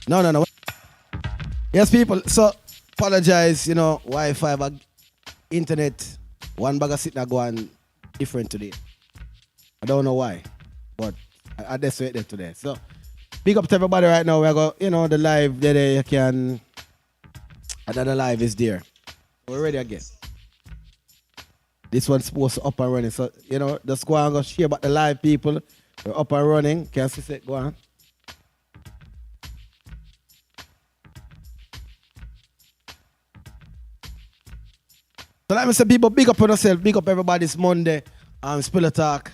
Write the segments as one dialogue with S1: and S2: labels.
S1: No. Yes, people. So, apologize, Wi-Fi, but internet, one bag of sitting go on different today. I don't know why, but I just wait there today. So, big up to everybody right now. We're going, the live there, you can, another live is there. We're ready again. This one's supposed to up and running. So, just go and go share about the live people. We're up and running. Can you see it? Go on. So like I said, people, big up on yourself. Big up everybody this Monday. Pillowtalk.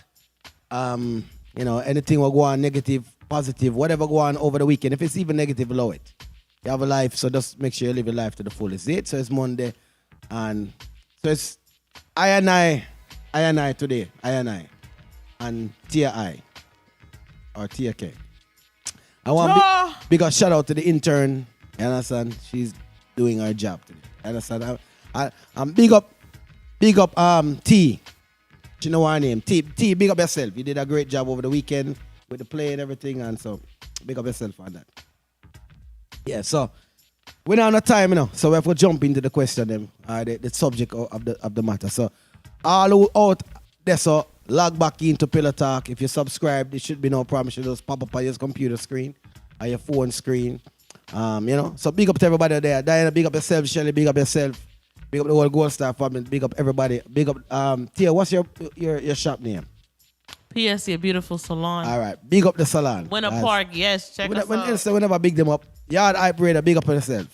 S1: Anything will go on negative, positive, whatever go on over the weekend. If it's even negative, allow it. You have a life, so just make sure you live your life to the fullest. See it? So it's Monday. And so it's I and I today. I and I. And Tia I. Or Tia K. I want big shout out to the intern. You understand? She's doing her job today. You understand? I'm big up T. You know her name? T, big up yourself. You did a great job over the weekend with the play and everything, and so big up yourself on that. Yeah, so we're not on time, so we have to jump into the question, the subject of the matter. So all out there, so log back into Pillowtalk. If you subscribe, there should be no problem. It should just pop up on your computer screen, on your phone screen. So big up to everybody there. Diana, big up yourself. Shelly, big up yourself. Big up the whole Gold Star family. Big up everybody. Big up Tia, what's your shop name?
S2: PSC, a beautiful salon.
S1: All right. Big up the salon.
S2: Winter Park, yes. Check us out.
S1: Whenever big them up. Yard Hype Raider, big up on yourself.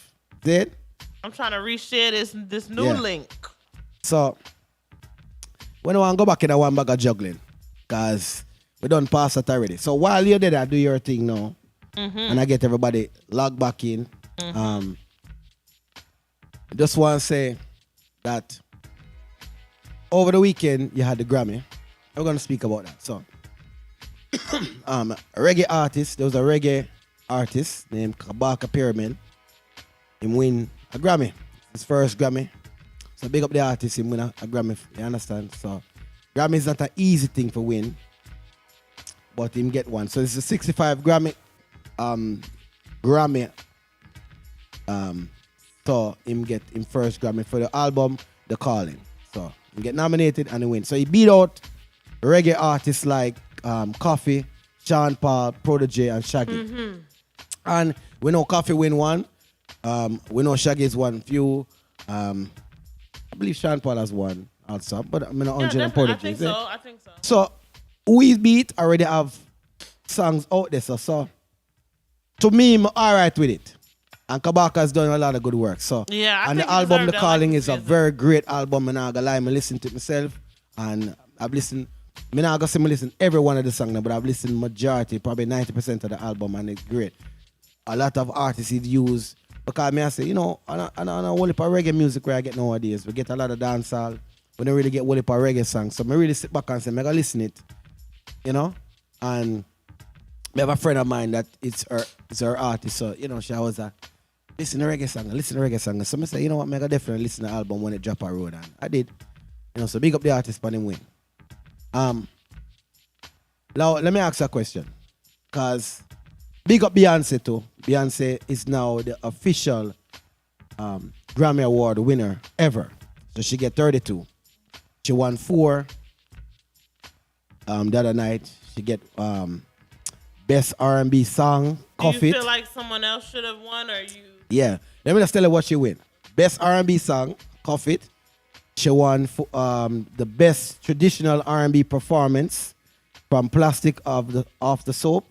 S1: See it?
S2: I'm trying to reshare this new link.
S1: So, when I want to go back in, I one bag of juggling. Because we done pass that already. So, while you're there, do your thing now. Mm-hmm. And I get everybody log back in. Mm-hmm. I just want to say that over the weekend, you had the Grammy. We're going to speak about that. So, a reggae artist, there was a reggae artist named Kabaka Pyramid. He win a Grammy. His first Grammy. So big up the artist, he win a Grammy. You understand? So Grammy is not an easy thing to win. But him get one. So it's a 65 Grammy. So him get him first Grammy for the album The Calling. So he get nominated and he win. So he beat out reggae artists like Coffee, Sean Paul, Prodigy, and Shaggy. Mm-hmm. And we know Coffee win one. We know Shaggy's won few. I believe Sean Paul has won also. But I'm not 100 and Prodigy.
S2: I think so.
S1: So who is beat already have songs out there. So to me, I'm all right with it. And Kabaka has done a lot of good work. So
S2: yeah,
S1: and the album The Calling is a very great album. I'm not gonna lie, I listened to it myself. And I've listened. I'm not gonna say I listen every one of the songs, but I've listened majority, probably 90% of the album, and it's great. A lot of artists use because I say, I don't whole heap of reggae music where I get nowadays. We get a lot of dancehall. We don't really get whole heap of reggae songs. So I really sit back and say, I'm gonna listen it. And I have a friend of mine that it's her artist. So, she always listen to reggae song. So I say, I'm gonna definitely listen to the album when it drop a road. And I did. So big up the artist for him win. Now let me ask you a question. Cause big up Beyonce too. Beyonce is now the official Grammy Award winner ever. So she get 32. She won 4 the other night. She get Best R&B Song, Cuff It.
S2: Do you feel like someone else should have won or you?
S1: Yeah. Let me just tell you what she win. Best R&B Song, Cuff It. She won the Best Traditional R&B Performance from Plastic Off the Soap.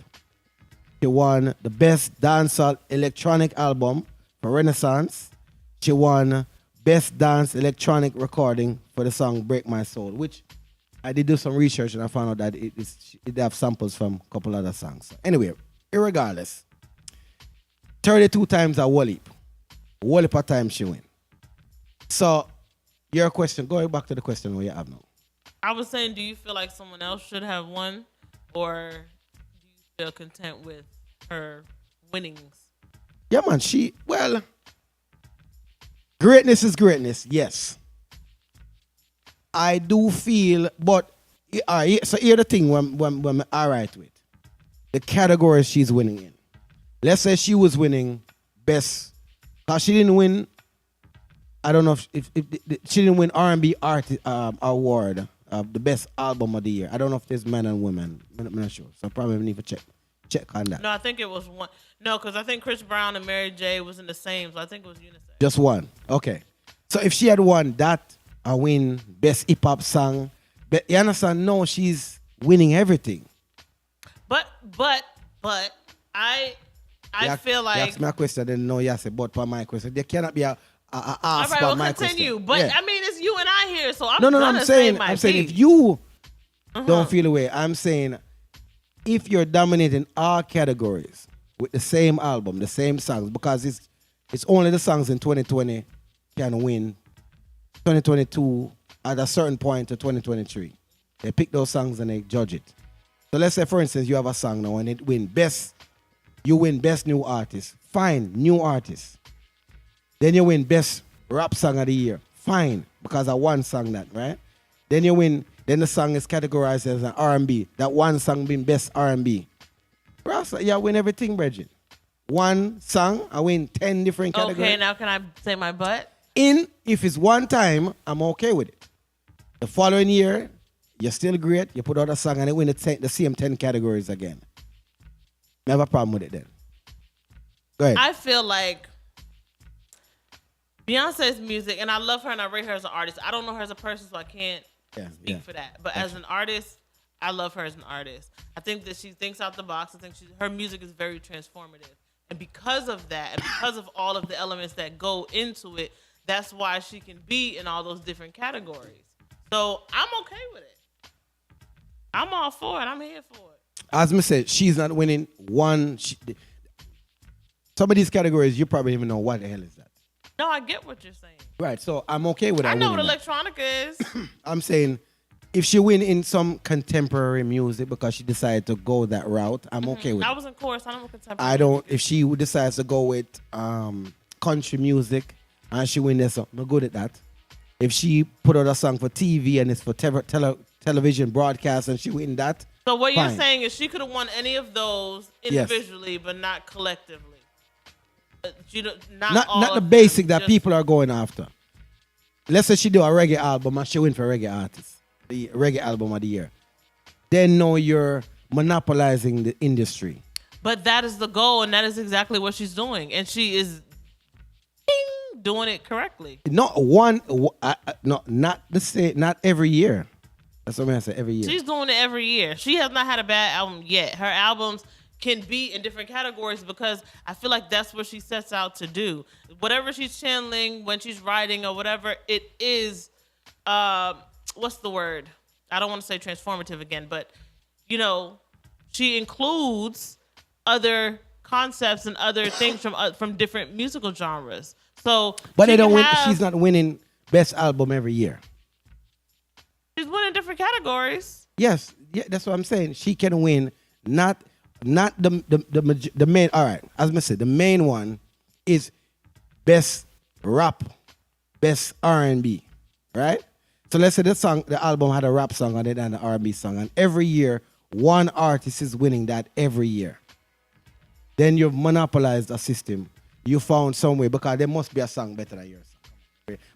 S1: She won the Best Dancehall Electronic Album for Renaissance. She won Best Dance Electronic Recording for the song Break My Soul, which I did do some research and I found out that it have samples from a couple other songs. So anyway, irregardless, 32 times a whole heap of time she win. So, your question, going back to the question where you have now.
S2: I was saying, do you feel like someone else should have won or do you feel content with her winnings?
S1: Yeah, man, greatness is greatness, yes. I do feel, but so here's the thing when I'm all right with the categories she's winning in. let's say she was winning best, cause she didn't win. I don't know if she didn't win R&B artist award of the best album of the year. I don't know if there's men and women. I'm not sure, so I probably need to check on that.
S2: No, I think it was one. No, because I think Chris Brown and Mary J was in the same, so I think it was unisex.
S1: Just one. Okay. So if she had won that, I win best hip hop song. But you understand? No, she's winning everything.
S2: But I feel like
S1: you ask me a question, then no, you say but for my question. There cannot be a ask
S2: all right,
S1: for
S2: we'll
S1: my
S2: continue.
S1: question.
S2: But
S1: Yeah.
S2: I mean, it's you and I here, so I'm
S1: No,
S2: gonna
S1: I'm
S2: say
S1: saying
S2: piece.
S1: if you don't feel the way, I'm saying if you're dominating all categories with the same album, the same songs, because it's only the songs in 2020 can win 2022 at a certain point to 2023. They pick those songs and they judge it. So let's say, for instance, you have a song now and it you win best new artist. Fine, new artist. Then you win best rap song of the year. Fine, because I one song that, right? Then you win. Then the song is categorized as an R&B. That one song being best R&B. Rasta, yeah, win everything, Bridget. One song, I win 10 different categories.
S2: Okay, now can I say my butt?
S1: If it's one time, I'm okay with it. The following year, you're still great. You put out a song and it win the same 10 categories again. Never a problem with it then. Go ahead.
S2: I feel like Beyonce's music, and I love her and I rate her as an artist. I don't know her as a person, so I can't speak for that. But as an artist, I love her as an artist. I think that she thinks out the box. I think her music is very transformative. And because of that, and because of all of the elements that go into it, that's why she can be in all those different categories. So I'm okay with it. I'm all for it. I'm here for it.
S1: As I said, she's not winning one. Some of these categories, you probably don't even know what the hell is that.
S2: No, I get what you're saying.
S1: Right, so I'm okay with that.
S2: I know what electronica is.
S1: I'm saying if she win in some contemporary music because she decided to go that route, I'm okay with it.
S2: I was in chorus. I don't know contemporary.
S1: If she decides to go with country music and she win this, I'm good at that. If she put out a song for TV and it's for television broadcast and she win that,
S2: so what
S1: fine.
S2: You're saying is she could have won any of those individually, but not collectively.
S1: Not the basic that people are going after. Let's say she do a reggae album and she win for reggae artist, the reggae album of the year. Then no, you're monopolizing the industry.
S2: But that is the goal, and that is exactly what she's doing, and she is doing it correctly.
S1: Not every year. That's what I say. Every year.
S2: She's doing it every year. She has not had a bad album yet. Her albums can be in different categories because I feel like that's what she sets out to do. Whatever she's channeling when she's writing or whatever, it is, what's the word? I don't want to say transformative again, but, she includes other concepts and other things from different musical genres. So,
S1: but they don't win. She's not winning best album every year.
S2: She's winning different categories.
S1: Yes, yeah, that's what I'm saying. She can win not the main. All right, as I said, the main one is best rap, best R&B, right? So let's say the album had a rap song on it and an R&B song, and every year one artist is winning that every year. Then you've monopolized a system. You found some way because there must be a song better than yours.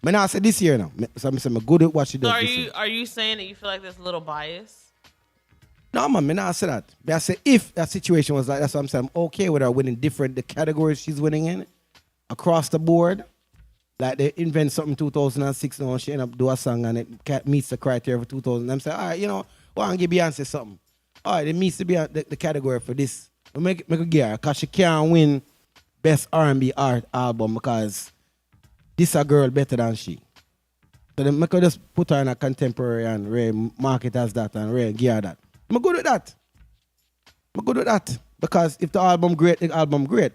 S1: But now I said this year now, so I'm saying I'm good at what she does. So
S2: are you saying that you feel like there's a little bias?
S1: No, man, I say that. But I say if that situation was like that's what I'm saying. I'm okay with her winning the categories she's winning in across the board. Like they invent something 2006 now, she end up do a song and it meets the criteria for 2000. I'm saying, all right, well, I'll give Beyonce something. All right, it meets the category for this. We'll make a gear because she can't win best R&B art album because this a girl better than she. So then I could just put her in a contemporary and market as that and gear that. I'm good with that. Because if the album great, the album great.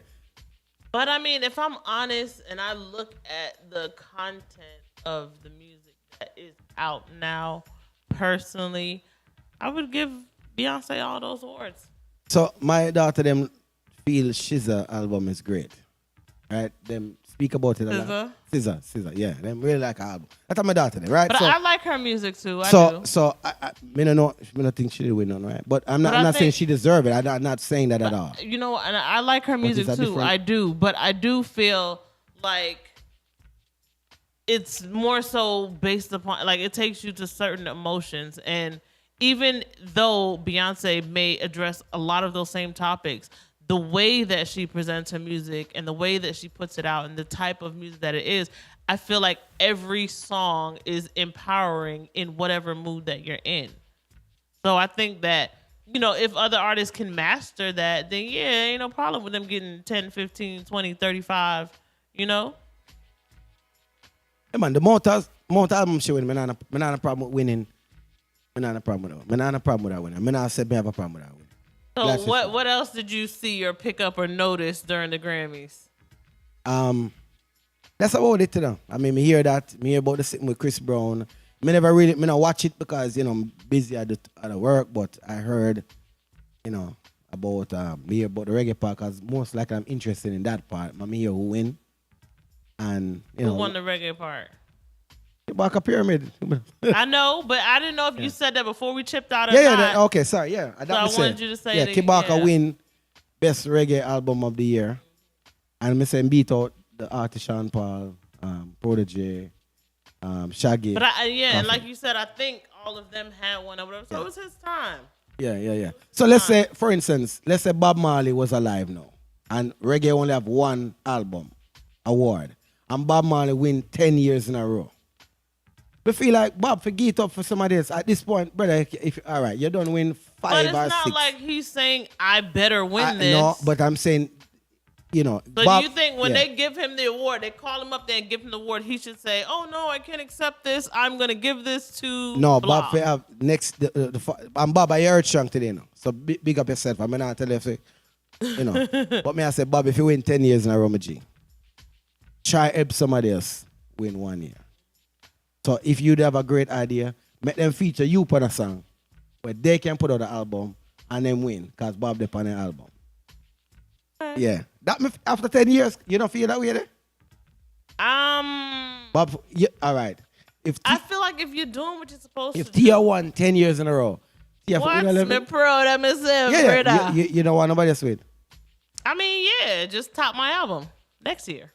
S2: But I mean, if I'm honest and I look at the content of the music that is out now, personally, I would give Beyonce all those awards.
S1: So my daughter them feel SZA album is great. right? Them speak about it a lot.
S2: SZA?
S1: SZA, yeah. Them really like her album. That's my daughter, right?
S2: But
S1: so,
S2: I like her music too. I do.
S1: So I don't think she did win none, right? But I'm not saying she deserve it. I'm not saying that at all.
S2: You know, and I like her music too. I do, but I do feel like it's more so based upon, like, it takes you to certain emotions. And even though Beyonce may address a lot of those same topics, the way that she presents her music and the way that she puts it out and the type of music that it is, I feel like every song is empowering in whatever mood that you're in. So I think that, you know, if other artists can master that, then yeah, ain't no problem with them getting 10, 15, 20, 35, you know?
S1: Hey man, the amount album she win, I not a problem with winning. I not a problem with that. I not a problem with that winning. I not said I have a problem with that winning.
S2: So what else did you see or pick up or notice during the Grammys?
S1: That's about it, you know. I mean, me hear that. Me hear about the sitting with Chris Brown. Me not watch it because, you know, I'm busy at the work, but I heard, you know, about me hear about the reggae part because most likely I'm interested in that part. Me hear who win. And, you know.
S2: Who won the reggae part?
S1: Kibaka Pyramid.
S2: I know, but I didn't know if you said that before we chipped out or
S1: not. Okay, sorry, yeah.
S2: So I wanted you to say it.
S1: Kibaka win Best Reggae Album of the Year. And me saying beat out the artist Sean Paul, Prodigy, Shaggy.
S2: But and like you said, I think all of them had one or whatever. So it was his time.
S1: Yeah. So let's say, for instance, Bob Marley was alive now. And reggae only have one album award. And Bob Marley win 10 years in a row. We feel like Bob forget up for somebody else. At this point, brother, if all right, you don't win 5 or 6.
S2: But it's not like he's saying I better win this.
S1: No, but I'm saying, you know.
S2: So Bob, do you think when they give him the award, they call him up there and give him the award, he should say, "Oh no, I can't accept this. I'm gonna give this to."
S1: No,
S2: blah.
S1: Bob have next. I'm Bob. I heard strong today, now. So big up yourself. I'm not tell you, say, you know. But me I say, Bob, if you win 10 years in a row, G, try help somebody else win 1 year. So if you'd have a great idea, make them feature you on a song where they can put out the album and then win because Bob they on the album. Okay. Yeah. That after 10 years, you don't feel that way there? Bob, yeah, all right.
S2: I feel like if you're doing what you're supposed to do.
S1: If Tia won 10 years in a row.
S2: What's me pro that myself?
S1: Yeah. You don't want nobody else win.
S2: I mean, yeah, just top my album next year.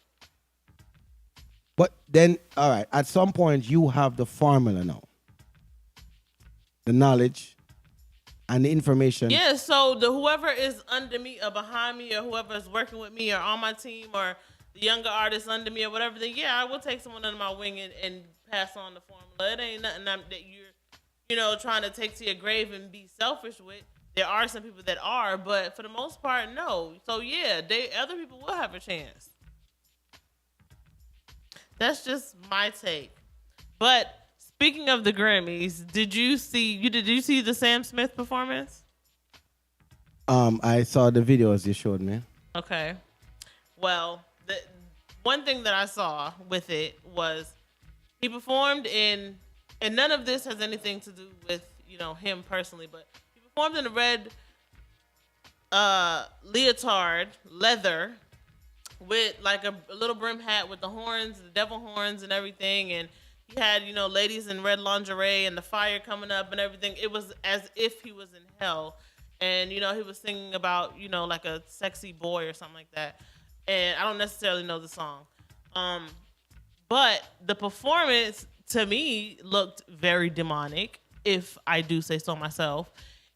S1: But then, all right, at some point, you have the formula now. The knowledge and the information.
S2: Yeah, so whoever is under me or behind me or whoever is working with me or on my team or the younger artists under me or whatever, then yeah, I will take someone under my wing and pass on the formula. It ain't nothing that you're, you know, trying to take to your grave and be selfish with. There are some people that are, but for the most part, no. So yeah, other people will have a chance. That's just my take. But speaking of the Grammys, did you see the Sam Smith performance?
S1: I saw the videos you showed me.
S2: Okay. Well, the one thing that I saw with it was he performed in, and none of this has anything to do with, you know, him personally, but he performed in a red leotard, leather, with like a little brim hat with the horns, the devil horns and everything. And he had, you know, ladies in red lingerie and the fire coming up and everything. It was as if he was in hell. And, you know, he was singing about, you know, like a sexy boy or something like that. And I don't necessarily know the song. But the performance to me looked very demonic, if I do say so myself.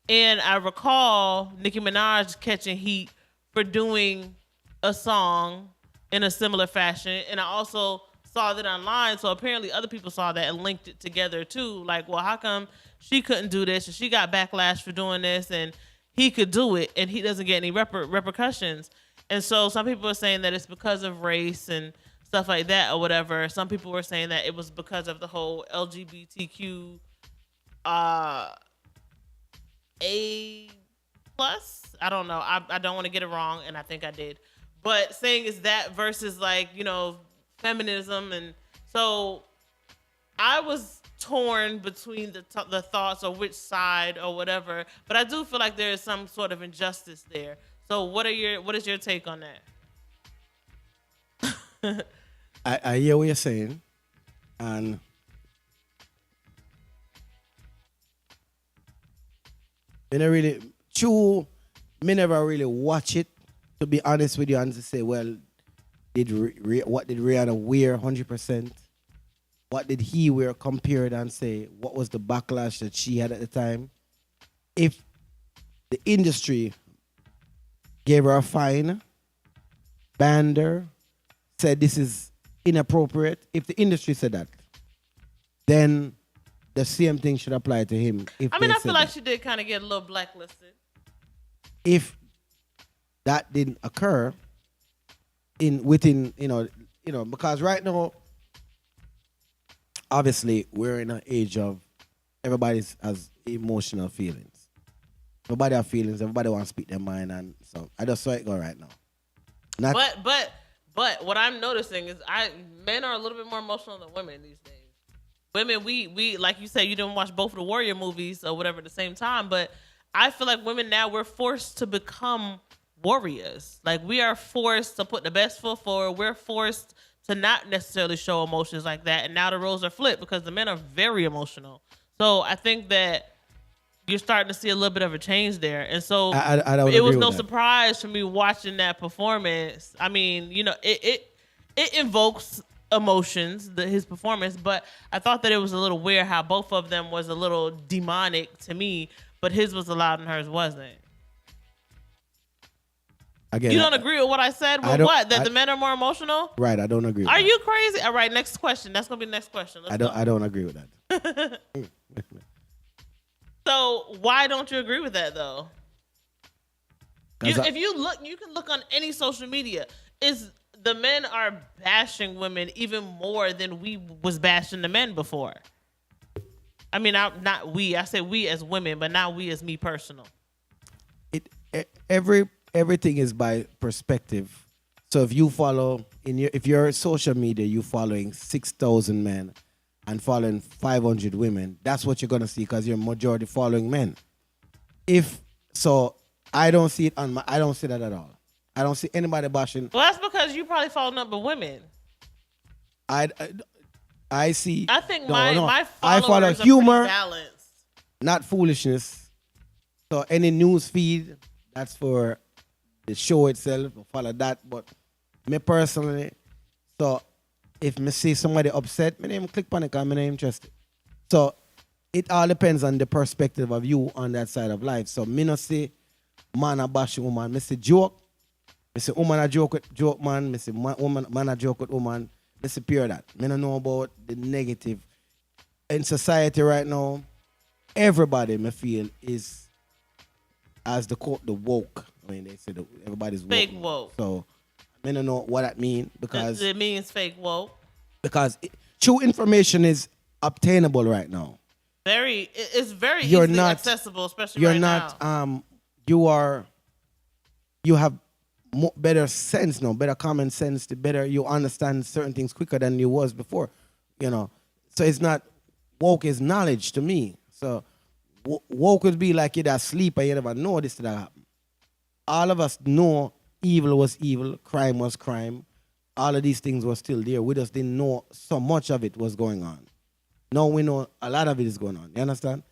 S2: And I recall Nicki Minaj catching heat for doing a song in a similar fashion, and I also saw that online, so apparently other people saw that and linked it together too, like, well, how come she couldn't do this and she got backlash for doing this and he could do it and he doesn't get any repercussions? And so some people are saying that it's because of race and stuff like that or whatever. Some people were saying that it was because of the whole LGBTQ A plus. I don't know. I don't want to get it wrong, and I think I did. But saying is that versus, like, you know, feminism. And so I was torn between the thoughts or which side or whatever. But I do feel like there is some sort of injustice there. So what is your take on that?
S1: I hear what you're saying, and me never really me never really watch it, to be honest with you, and to say, well, what did Rihanna wear 100%? What did he wear compared, and say what was the backlash that she had at the time? If the industry gave her a fine, banned her, said this is inappropriate, if the industry said that, then the same thing should apply to him.
S2: I feel like she did kind of get a little blacklisted.
S1: If that didn't occur within because right now, obviously we're in an age of everybody has emotional feelings. Everybody have feelings. Everybody wants to speak their mind, and so I just saw it go right now.
S2: But what I'm noticing is men are a little bit more emotional than women these days. Women, we like you said, you didn't watch both of the Warrior movies or whatever at the same time, but I feel like women now, we're forced to become warriors. Like, we are forced to put the best foot forward. We're forced to not necessarily show emotions like that. And now the roles are flipped because the men are very emotional. So I think that you're starting to see a little bit of a change there. And so
S1: I don't
S2: it was
S1: agree
S2: no
S1: with that.
S2: surprise for me watching that performance. I mean, it invokes emotions, his performance, but I thought that it was a little weird how both of them was a little demonic to me, but his was allowed and hers wasn't.
S1: Again,
S2: you don't agree with what I said? With what? That the men are more emotional?
S1: Right, I don't agree with
S2: Are
S1: that.
S2: you crazy? All right, next question. That's going to be the next question.
S1: I don't agree with that.
S2: So why don't you agree with that, though? If you look, you can look on any social media. The men are bashing women even more than we was bashing the men before. I mean, not we. I say we as women, but not we as me personal.
S1: Everything is by perspective. So if you follow if you're social media, you following 6,000 men and following 500 women, that's what you're gonna see because you're majority following men. I don't see it I don't see that at all. I don't see anybody bashing.
S2: Well, that's because you probably follow nothing but women.
S1: I see.
S2: I think
S1: my
S2: followers
S1: I follow
S2: are
S1: humor,
S2: pretty balanced.
S1: not foolishness. So any news feed, that's for the show itself. I follow that. But me personally, so if me see somebody upset, me name click on it because I'm not interested. So it all depends on the perspective of you on that side of life. So me not say man a bash woman. Me say joke. Me say woman a joke with joke man. Me say man a joke with woman. Me say pure that. Me don't know about the negative. In society right now, everybody me feel is, as the woke. I mean, they say everybody's woke.
S2: Fake woke.
S1: So I don't know what that means because
S2: it means fake woke.
S1: Because true information is obtainable right now.
S2: It's very easily accessible, especially right now.
S1: You have better sense now, better common sense. The better you understand certain things quicker than you was before. So it's not woke is knowledge to me. So woke would be like you're asleep and you never know this that happen. All of us know evil was evil, crime was crime. All of these things were still there. We just didn't know so much of it was going on. Now we know a lot of it is going on. You understand?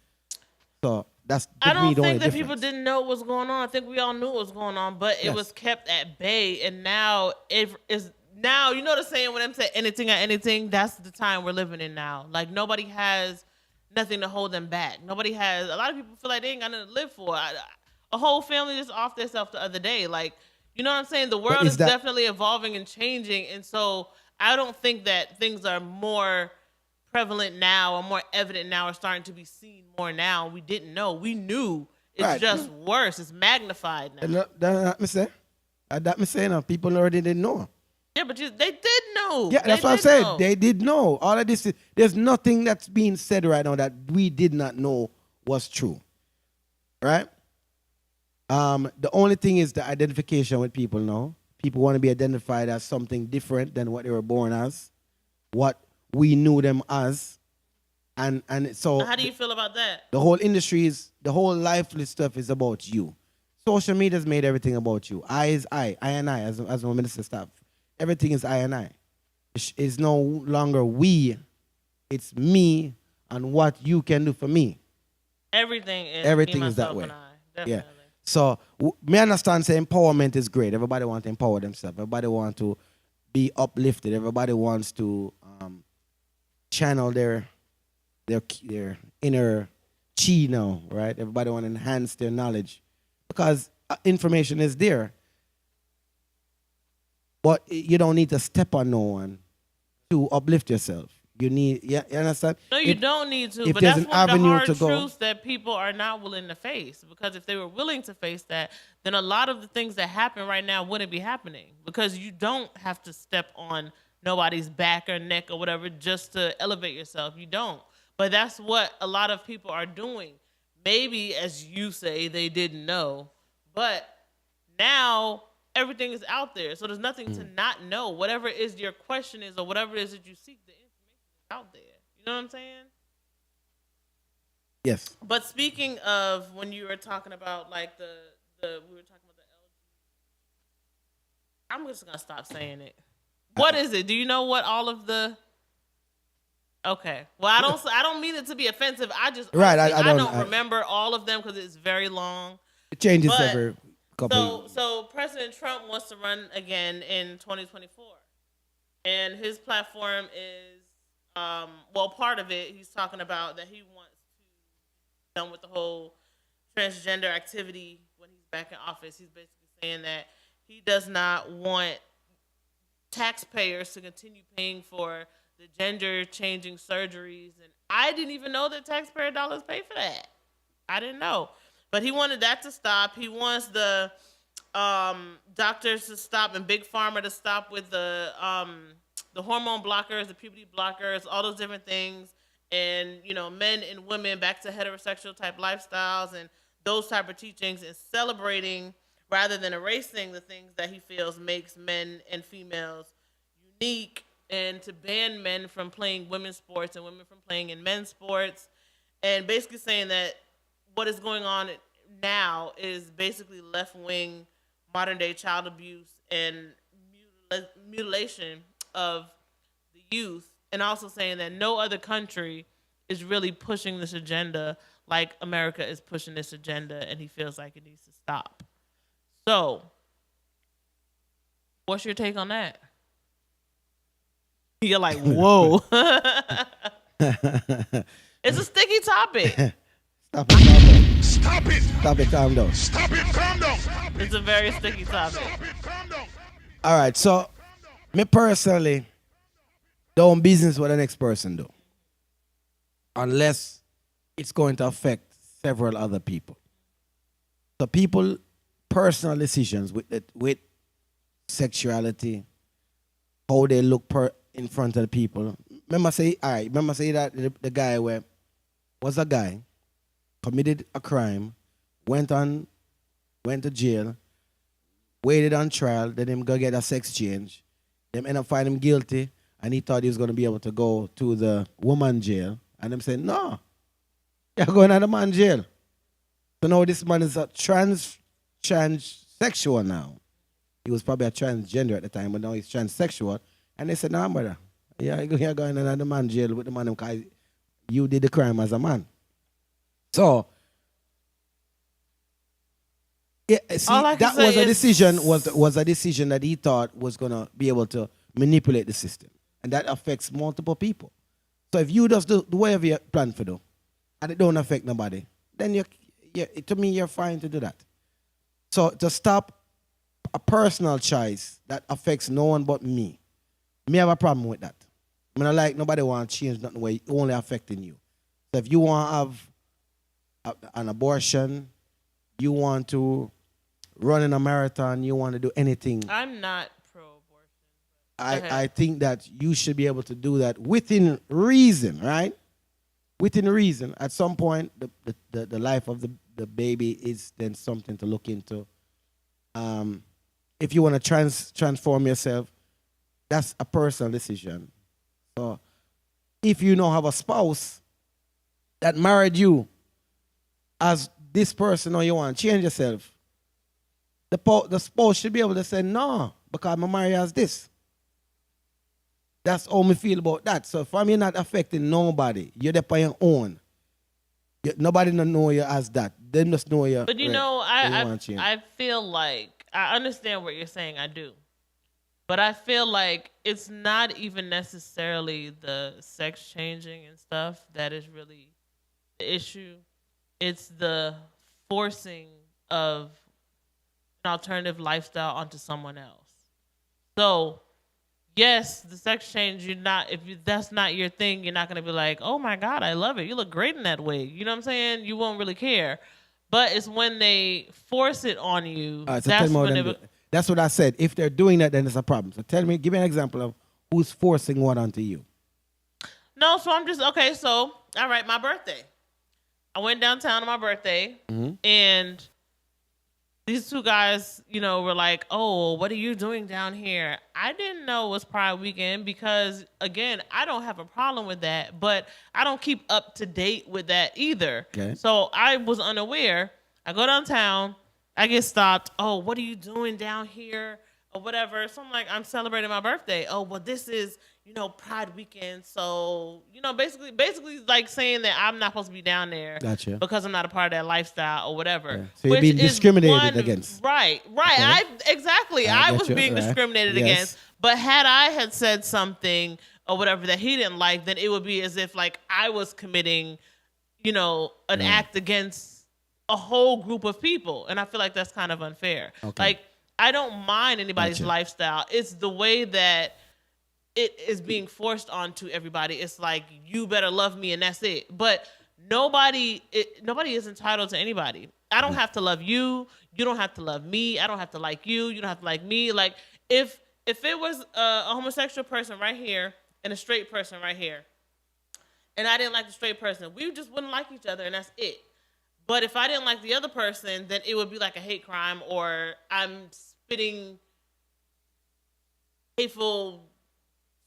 S1: So that's
S2: I don't think that people didn't know what was going on. I think we all knew what was going on, but it was kept at bay. And now it is. Now you know the saying when I'm saying anything or anything. That's the time we're living in now. Like nobody has nothing to hold them back. Nobody has. A lot of people feel like they ain't got nothing to live for. A whole family just off themselves the other day. Like, you know what I'm saying? The world is definitely evolving and changing. And so I don't think that things are more prevalent now or more evident now or starting to be seen more now. We didn't know. We knew. It's just worse. It's magnified now.
S1: That me say. That me say now. People already didn't know.
S2: Yeah, but they did know.
S1: Yeah, that's what I said. They did know. All of this, there's nothing that's being said right now that we did not know was true. Right? The only thing is the identification with people now. People want to be identified as something different than what they were born as, what we knew them as. And so
S2: how do you feel about that?
S1: The whole industry the whole lifeless stuff is about you. Social media's made everything about you. I is I and I, as my minister staff. Everything is I and I. It's no longer we, it's me and what you can do for me.
S2: Everything is
S1: Everything
S2: me,
S1: is that
S2: myself,
S1: way.
S2: and I. Definitely.
S1: Yeah. So me understand say empowerment is great. Everybody wants to empower themselves. Everybody wants to be uplifted. Everybody wants to channel their inner chi now, right? Everybody want to enhance their knowledge because information is there. But you don't need to step on no one to uplift yourself. You understand?
S2: No, you don't need to,
S1: if
S2: but
S1: there's
S2: that's
S1: an
S2: one of the
S1: avenue
S2: hard
S1: to go-
S2: truths that people are not willing to face. Because if they were willing to face that, then a lot of the things that happen right now wouldn't be happening. Because you don't have to step on nobody's back or neck or whatever just to elevate yourself. You don't. But that's what a lot of people are doing. Maybe, as you say, they didn't know, but now everything is out there. So there's nothing to not know. Whatever it is your question is or whatever it is that you seek, the information is out there. You know what I'm saying?
S1: Yes.
S2: But speaking of when you were talking about like the we were talking about the LG, I'm just gonna stop saying it. What is it? Do you know what all of the? Okay. Well, I don't mean it to be offensive. I just
S1: Right,
S2: honestly,
S1: I
S2: I
S1: don't-
S2: don't remember all of them because it's very long.
S1: It changes
S2: But-
S1: every couple.
S2: So President Trump wants to run again in 2024, and his platform is part of it. He's talking about that he wants to be done with the whole transgender activity when he's back in office. He's basically saying that he does not want taxpayers to continue paying for the gender changing surgeries, and I didn't even know that taxpayer dollars pay for that. I didn't know. But he wanted that to stop. He wants the doctors to stop and Big Pharma to stop with the hormone blockers, the puberty blockers, all those different things. And, men and women back to heterosexual type lifestyles and those type of teachings, and celebrating rather than erasing the things that he feels makes men and females unique, and to ban men from playing women's sports and women from playing in men's sports. And basically saying that what is going on now is basically left-wing modern-day child abuse and mutilation of the youth, and also saying that no other country is really pushing this agenda like America is pushing this agenda, and he feels like it needs to stop. So, what's your take on that? You're like, whoa. It's a sticky topic.
S1: Stop it, calm down.
S3: Stop it!
S1: Stop it, calm down.
S3: Stop it! Calm down!
S2: It's a very sticky topic.
S3: Stop it! Calm down!
S1: All right, so me personally don't business what the next person do, unless it's going to affect several other people. So people personal decisions with sexuality, how they look in front of the people. Remember say that the guy was a guy, committed a crime, went to jail, waited on trial, then him go get a sex change. Them end up finding him guilty, and he thought he was going to be able to go to the woman jail. And them said, no, you're going to the man jail. So now this man is a transsexual now. He was probably a transgender at the time, but now he's transsexual. And they said, no, brother, you're going to the man jail with the man because you did the crime as a man. So, yeah, see, that was a decision was a decision that he thought was gonna be able to manipulate the system, and that affects multiple people. So if you just do whatever you plan for do, and it don't affect nobody, then to me you're fine to do that. So to stop a personal choice that affects no one but me have a problem with that. I mean, I like nobody want to change nothing way only affecting you. So if you want to have an abortion, you want to run in a marathon, you want to do anything.
S2: I'm not pro-abortion.
S1: I think that you should be able to do that within reason, right? Within reason. At some point, the life of the baby is then something to look into. If you want to transform yourself, that's a personal decision. So if you now have a spouse that married you as this person, or you want to change yourself, the spouse should be able to say no, because I'm married as this. That's how me feel about that. So for me, not affecting nobody. You're there on your own. Nobody don't know you as that. They just know you.
S2: But you
S1: right,
S2: know,
S1: that you want change.
S2: I feel like I understand what you're saying. I do. But I feel like it's not even necessarily the sex changing and stuff that is really the issue. It's the forcing of an alternative lifestyle onto someone else. So, yes, the sex change, that's not your thing, you're not going to be like, oh my God, I love it. You look great in that wig. You know what I'm saying? You won't really care. But it's when they force it on you.
S1: All right, so tell me what that's what I said. If they're doing that, then it's a problem. So give me an example of who's forcing what onto you.
S2: No, so I'm just, okay, so, all right, my birthday. I went downtown on my birthday, and these two guys, were like, oh, what are you doing down here? I didn't know it was Pride Weekend because, again, I don't have a problem with that, but I don't keep up to date with that either.
S1: Okay.
S2: So I was unaware. I go downtown. I get stopped. Oh, what are you doing down here? Or whatever. So I'm like, I'm celebrating my birthday. Oh, well, this is, Pride Weekend. So, basically like saying that I'm not supposed to be down there.
S1: Gotcha.
S2: Because I'm not a part of that lifestyle or whatever.
S1: Yeah. So you're being discriminated against.
S2: Right.
S1: Okay.
S2: I was being discriminated against. But had I said something or whatever that he didn't like, then it would be as if like I was committing, an act against a whole group of people. And I feel like that's kind of unfair. Okay. Like, I don't mind anybody's lifestyle. It's the way that it is being forced onto everybody. It's like, you better love me and that's it. But nobody is entitled to anybody. I don't have to love you. You don't have to love me. I don't have to like you. You don't have to like me. Like, if it was a homosexual person right here and a straight person right here, and I didn't like the straight person, we just wouldn't like each other, and that's it. But if I didn't like the other person, then it would be like a hate crime, or I'm spitting hateful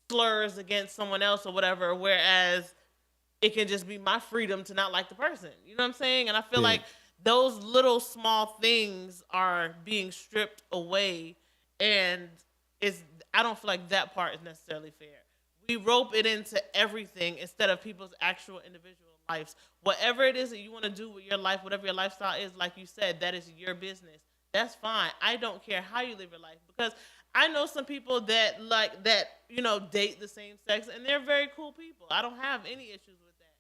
S2: slurs against someone else or whatever, whereas it can just be my freedom to not like the person. You know what I'm saying? And I feel like those little small things are being stripped away, and I don't feel like that part is necessarily fair. We rope it into everything instead of people's actual individual lives. Whatever it is that you want to do with your life, whatever your lifestyle is, like you said, that is your business. That's fine. I don't care how you live your life, because I know some people that date the same sex, and they're very cool people. I don't have any issues with that.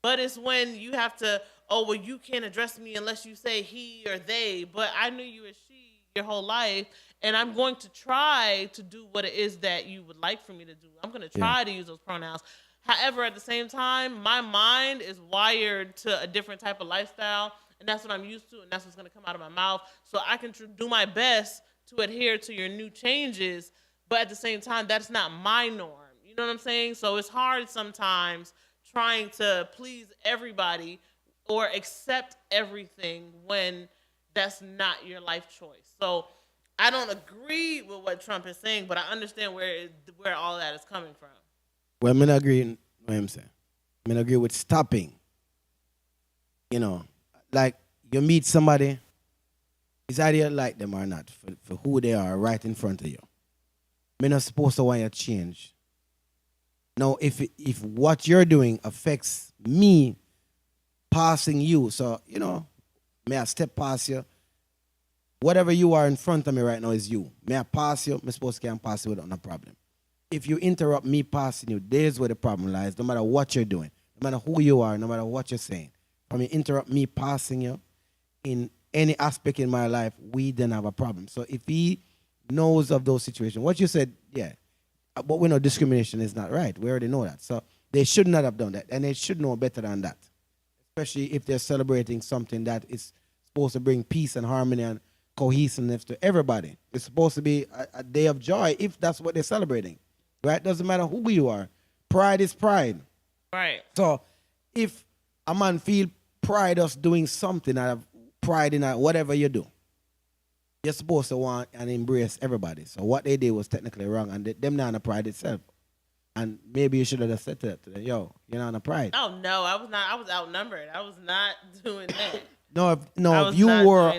S2: But it's when you have to, oh, well, you can't address me unless you say he or they, but I knew you as she your whole life, and I'm going to try to do what it is that you would like for me to do. I'm going to try to use those pronouns. However, at the same time, my mind is wired to a different type of lifestyle, and that's what I'm used to, and that's what's going to come out of my mouth. So I can do my best to adhere to your new changes, but at the same time, that's not my norm. You know what I'm saying? So it's hard sometimes trying to please everybody or accept everything when that's not your life choice. So I don't agree with what Trump is saying, but I understand where all that is coming from.
S1: Well, I'm not agreeing with what I'm saying. I'm not agree with stopping. Like you meet somebody, it's either you like them or not for who they are right in front of you. I'm not supposed to want you to change. Now, if what you're doing affects me passing you, so, may I step past you? Whatever you are in front of me right now is you. May I pass you? I'm supposed to pass you without no problem. If you interrupt me passing you, there's where the problem lies, no matter what you're doing, no matter who you are, no matter what you're saying. If you interrupt me passing you in any aspect in my life, we then have a problem. So if he knows of those situations, what you said, but we know discrimination is not right. We already know that. So they should not have done that, and they should know better than that, especially if they're celebrating something that is supposed to bring peace and harmony and cohesiveness to everybody. It's supposed to be a day of joy if that's what they're celebrating. Right? Doesn't matter who you are. Pride is pride.
S2: Right.
S1: So if a man feel pride of doing something out of pride in whatever you do, you're supposed to want and embrace everybody. So what they did was technically wrong, and them not on pride itself. And maybe you should have said to them, yo, you're not on pride.
S2: Oh, no, I was not. I was outnumbered. I was not doing that.
S1: If you were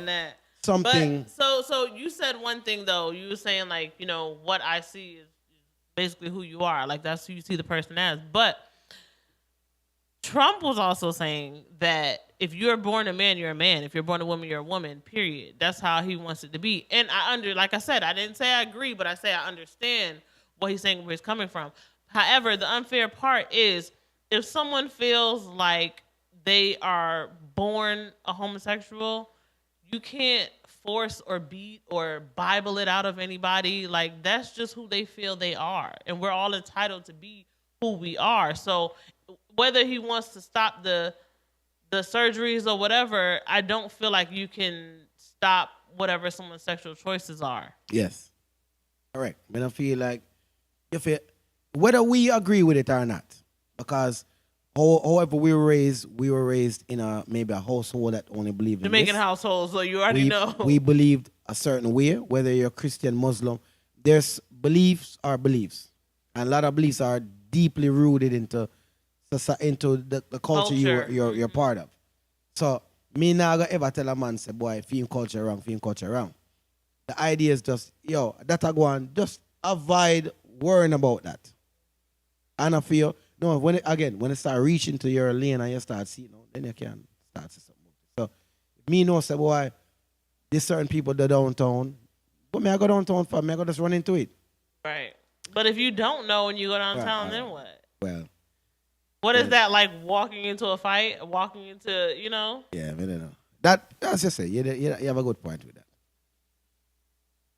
S1: something.
S2: But, so you said one thing, though. You were saying, like, what I see is basically who you are. Like that's who you see the person as. But Trump was also saying that if you're born a man, you're a man. If you're born a woman, you're a woman, period. That's how he wants it to be. And like I said, I didn't say I agree, but I say I understand what he's saying, where he's coming from. However, the unfair part is if someone feels like they are born a homosexual, you can't force or beat or Bible it out of anybody. Like that's just who they feel they are. And we're all entitled to be who we are. So whether he wants to stop the surgeries or whatever, I don't feel like you can stop whatever someone's sexual choices are.
S1: Yes. Correct. I don't feel like whether we agree with it or not, because however we were raised in maybe a household that only believed in
S2: Jamaican
S1: this.
S2: household, so you already know.
S1: We believed a certain way, whether you're Christian, Muslim. There's beliefs are beliefs. And a lot of beliefs are deeply rooted into the culture you're part of. So me not gonna ever tell a man say, boy, film culture wrong. The idea is just, that I go on, just avoid worrying about that. And I feel when it start reaching to your lane and you start seeing, then you can start to something. So me know say, boy, there's certain people that downtown, but me I go downtown for me I go just run into it.
S2: Right. But if you don't know and you go downtown, then what?
S1: Well,
S2: what is that like walking into a fight? Walking into,
S1: Yeah, I don't know. That's just it. You have a good point with that.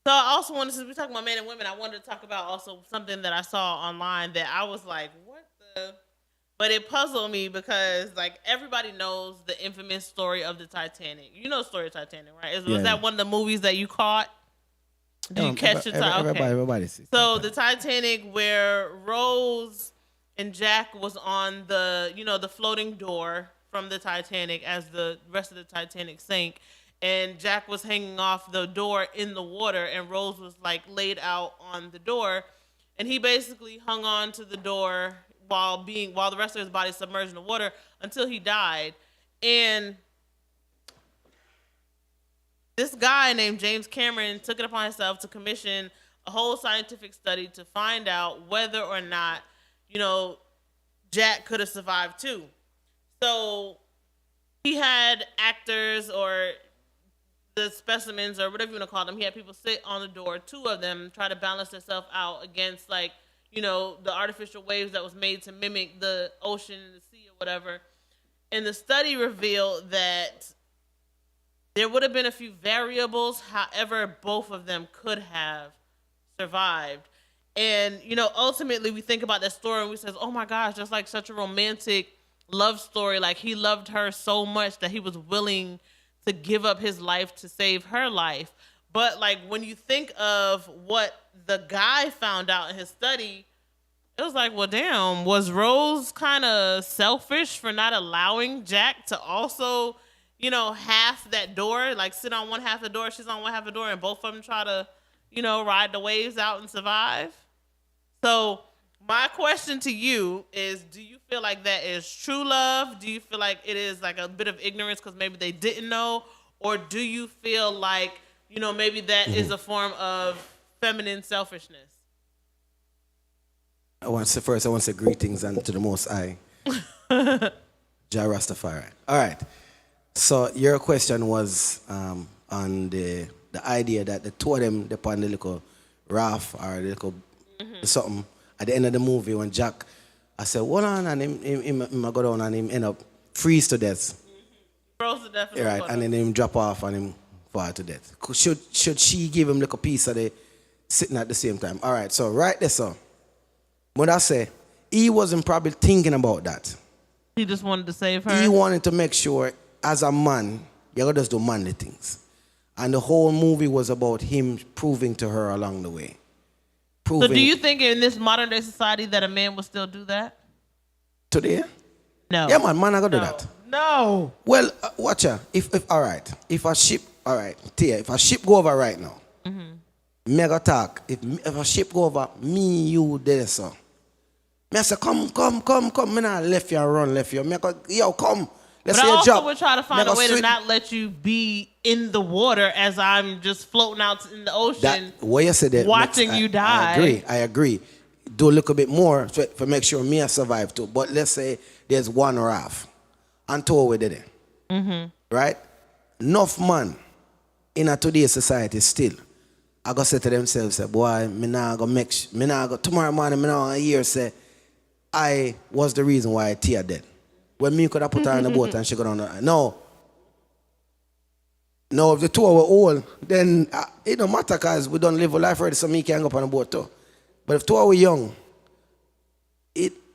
S2: So I also wanted, since we're talking about men and women, I wanted to talk about also something that I saw online that I was like, what the? But it puzzled me because like everybody knows the infamous story of the Titanic. You know the story of Titanic, right? Was that one of the movies that you caught? Did you catch it?
S1: Everybody sees.
S2: So the Titanic, where Rose and Jack was on the floating door from the Titanic as the rest of the Titanic sank, and Jack was hanging off the door in the water, and Rose was like laid out on the door, and he basically hung on to the door while the rest of his body submerged in the water until he died. And this guy named James Cameron took it upon himself to commission a whole scientific study to find out whether or not, Jack could have survived too. So he had actors or the specimens or whatever you want to call them. He had people sit on the door, two of them, try to balance themselves out against the artificial waves that was made to mimic the ocean and the sea or whatever. And the study revealed that there would have been a few variables. However, both of them could have survived. And, ultimately we think about that story and we say, oh my gosh, that's like such a romantic love story. Like he loved her so much that he was willing to give up his life to save her life. But like when you think of what the guy found out in his study, it was like, well, damn, was Rose kind of selfish for not allowing Jack to also, half that door, like sit on one half of the door, she's on one half of the door, and both of them try to, ride the waves out and survive? So my question to you is, do you feel like that is true love? Do you feel like it is like a bit of ignorance because maybe they didn't know? Or do you feel like, maybe that is a form of feminine selfishness?
S1: I want to say greetings unto the Most High, Jah Rastafari. All right. So your question was on the idea that the two of them upon the little raft or the little something at the end of the movie when Jack, I said, hold on, and him go down and him end up freeze to death.
S2: Froze to death.
S1: Right, and then him drop off and him fall to death. Should she give him like a piece of the sitting at the same time? All right, so right there, so. What I say, he wasn't probably thinking about that.
S2: He just wanted to save her?
S1: He wanted to make sure, as a man, you gotta just do manly things. And the whole movie was about him proving to her along the way.
S2: So do you think in this modern day society that a man would still do that?
S1: Today?
S2: No.
S1: Yeah, man, I gotta do that.
S2: No.
S1: Well, watch out. If a ship go over right now, mega talk. If a ship go over, me, you, there, so. Me I say, come. Me not left you and run left you. Me I go, yo, come. Let's
S2: but
S1: see
S2: I
S1: a
S2: also
S1: job.
S2: would try to find a way to not let you be in the water as I'm just floating out in the ocean.
S1: What you said there,
S2: watching you die.
S1: I agree. do a little bit more for make sure me I survive too. But let's say there's one or half. And two we did it. Right? Enough man in a today's society still I go say to themselves, say, boy, tomorrow morning, me not gonna hear say, I was the reason why Tia dead. When me could have put her on the boat and she got on the, no, if the two were old, then it don't matter because we don't live a life already, so me can't go up on the boat too. But if two were young,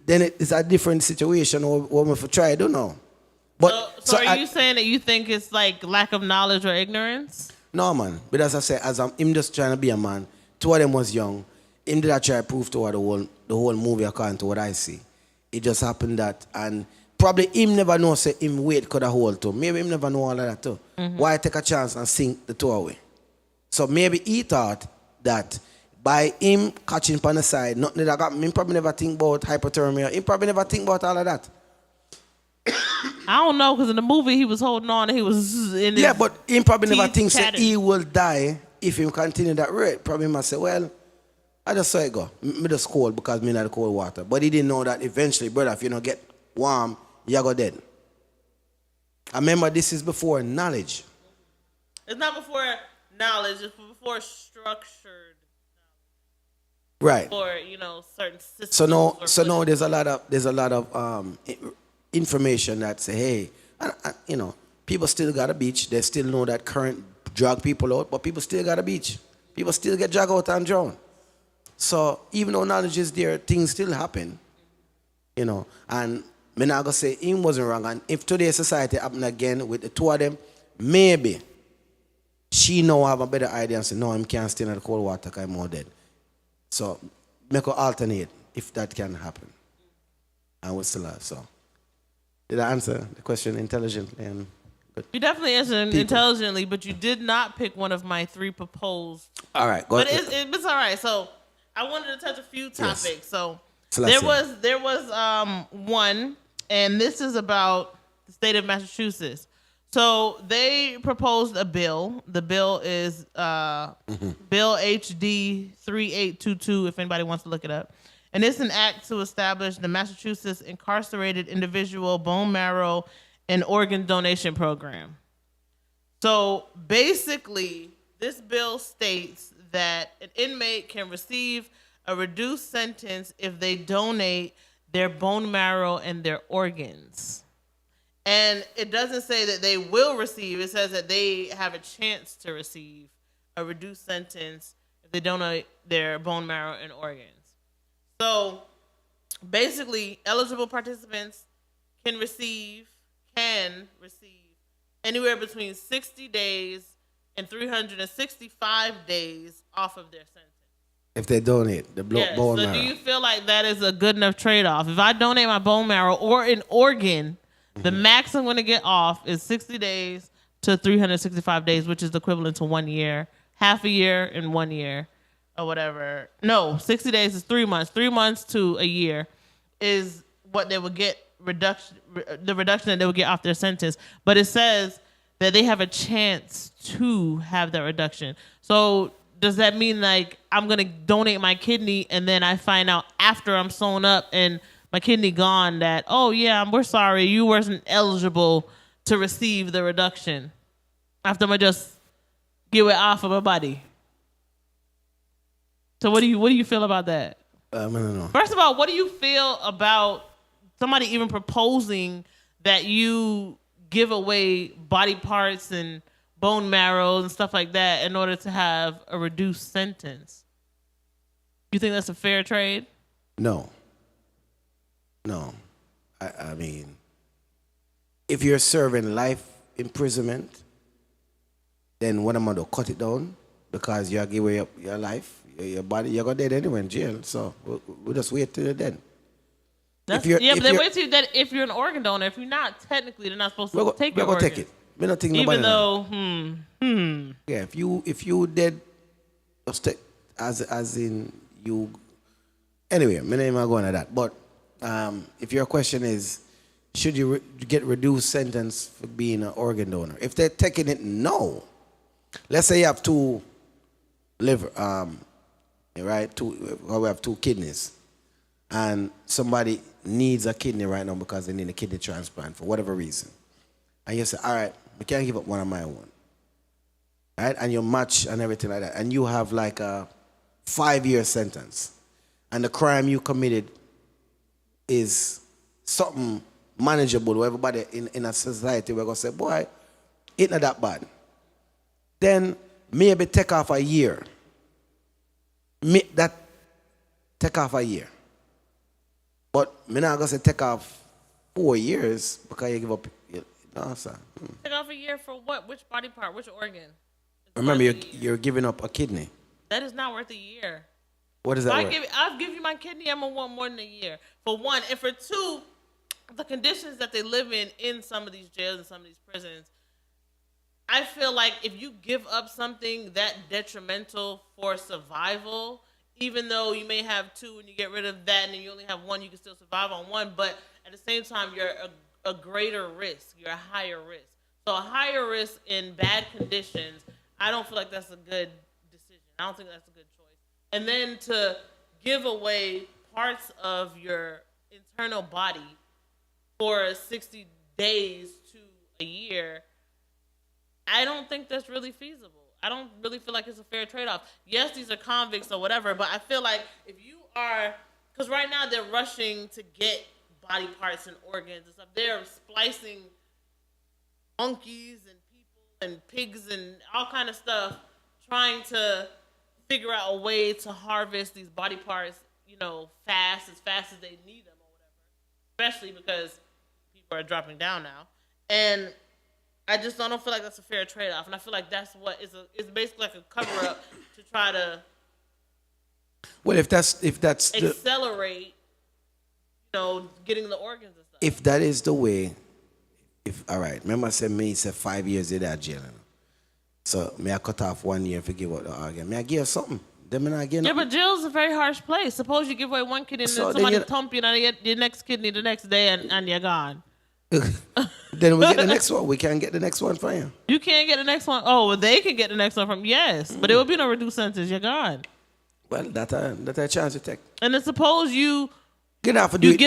S1: then it's a different situation what we for try, I don't know. But
S2: so are you saying that you think it's like lack of knowledge or ignorance?
S1: No, man. But as I say, him just trying to be a man, two of them was young. Him did I try to prove to her the whole movie according to what I see. It just happened that, and probably him never know say him weight could have hold to. Maybe him never know all of that too. Why take a chance and sink the two away? So maybe he thought that by him catching on the side, nothing that got him probably never think about hypothermia. He probably never think about all of that.
S2: I don't know, because in the movie he was holding on and he was in
S1: yeah, but he probably never thinks that
S2: chatting.
S1: he will die if he continue that rate. Probably must say, well, I just saw it go. Me just cold because me not cold water. But he didn't know that eventually, brother, if you don't get warm, you go dead. I remember this is before knowledge.
S2: It's not before knowledge, it's before structured knowledge.
S1: Right.
S2: For, certain systems.
S1: So now there's a lot of information that say, hey, people still got a beach. They still know that current drag people out, but people still got a beach. People still get dragged out and drowned. So even though knowledge is there, things still happen. And me not gonna say him wasn't wrong. And if today's society happen again with the two of them, maybe she now have a better idea and say, no, I can't stay in the cold water because I'm more dead. So make her alternate if that can happen. And we still have so. Did I answer the question intelligently and good?
S2: You definitely answered intelligently, but you did not pick one of my 3 proposed.
S1: All right, go ahead.
S2: But it's all right. So I wanted to touch a few topics. Yes. So
S1: Celestia.
S2: there was one, and this is about the state of Massachusetts. So they proposed a bill. The bill is Bill HD 3822. If anybody wants to look it up. And it's an act to establish the Massachusetts Incarcerated Individual Bone Marrow and Organ Donation Program. So basically, this bill states that an inmate can receive a reduced sentence if they donate their bone marrow and their organs. And it doesn't say that they will receive. It says that they have a chance to receive a reduced sentence if they donate their bone marrow and organs. So basically, eligible participants can receive anywhere between 60 days and 365 days off of their sentence.
S1: If they donate the bone marrow.
S2: So do you feel like that is a good enough trade-off? If I donate my bone marrow or an organ, the max I'm going to get off is 60 days to 365 days, which is equivalent to 1 year, half a year and 1 year. Or whatever. No, 60 days is 3 months. 3 months to a year is what they would get the reduction that they would get off their sentence. But it says that they have a chance to have that reduction. So does that mean like I'm gonna donate my kidney and then I find out after I'm sewn up and my kidney gone that, oh yeah, we're sorry, you wasn't eligible to receive the reduction after I just give it off of my body? So what do you feel about that?
S1: I don't know.
S2: First of all, what do you feel about somebody even proposing that you give away body parts and bone marrow and stuff like that in order to have a reduced sentence? You think that's a fair trade?
S1: No. I mean, if you're serving life imprisonment, then what am I going to cut it down? Because you're giving up your life. Your body, you're going to dead anyway in jail. So we'll just wait till you're dead.
S2: But they wait till you're dead if you're an organ donor. If you're not, technically, they're not supposed to take your organ.
S1: We're going to take it. We're not taking nobody.
S2: Even though,
S1: Yeah, if you dead, just take, as in you. Anyway, I'm not even going to that. But if your question is, should you get reduced sentence for being an organ donor? If they're taking it, no. Let's say you have 2 liver, right? We have 2 kidneys. and somebody needs a kidney right now because they need a kidney transplant for whatever reason, and you say, all right, we can't give up one of my own, right? And you match and everything like that, and you have like a 5-year sentence, and the crime you committed is something manageable, where everybody in a society we're gonna say, boy, it's not that bad. Then maybe take off a year. Take off a year. But me not gonna say take off 4 years because you give up. No, sir.
S2: Take off a year for what? Which body part? Which organ?
S1: Remember, you're giving up a kidney.
S2: That is not worth a year.
S1: What is that worth?
S2: I'll give you my kidney. I'm gonna want more than a year. For one, and for two, the conditions that they live in some of these jails and some of these prisons. I feel like if you give up something that detrimental for survival, even though you may have two and you get rid of that and then you only have one, you can still survive on one. But at the same time, you're a greater risk. You're a higher risk. So a higher risk in bad conditions, I don't feel like that's a good decision. I don't think that's a good choice. And then to give away parts of your internal body for 60 days to a year, I don't think that's really feasible. I don't really feel like it's a fair trade-off. Yes, these are convicts or whatever, but I feel like if you are, because right now they're rushing to get body parts and organs and stuff. They're splicing monkeys and people and pigs and all kind of stuff, trying to figure out a way to harvest these body parts, as fast as they need them or whatever. Especially because people are dropping down now. And I just don't feel like that's a fair trade-off, and I feel like that's what it's basically like a cover-up to try to.
S1: Well, if that's
S2: accelerate, getting the organs and stuff.
S1: If that is the way, all right, remember I said 5 years in that jail, so may I cut off 1 year for give up the organ? May I give something? Then I give.
S2: Yeah, but jail's a very harsh place. Suppose you give away one kidney and then somebody thump you and you get your next kidney the next day and you're gone.
S1: Then we get the next one. We can't get the next one from you.
S2: You can't get the next one. Oh, well, they can get the next one from but it will be no reduced sentence. You're gone.
S1: Well, that's a chance to take.
S2: And then suppose you
S1: give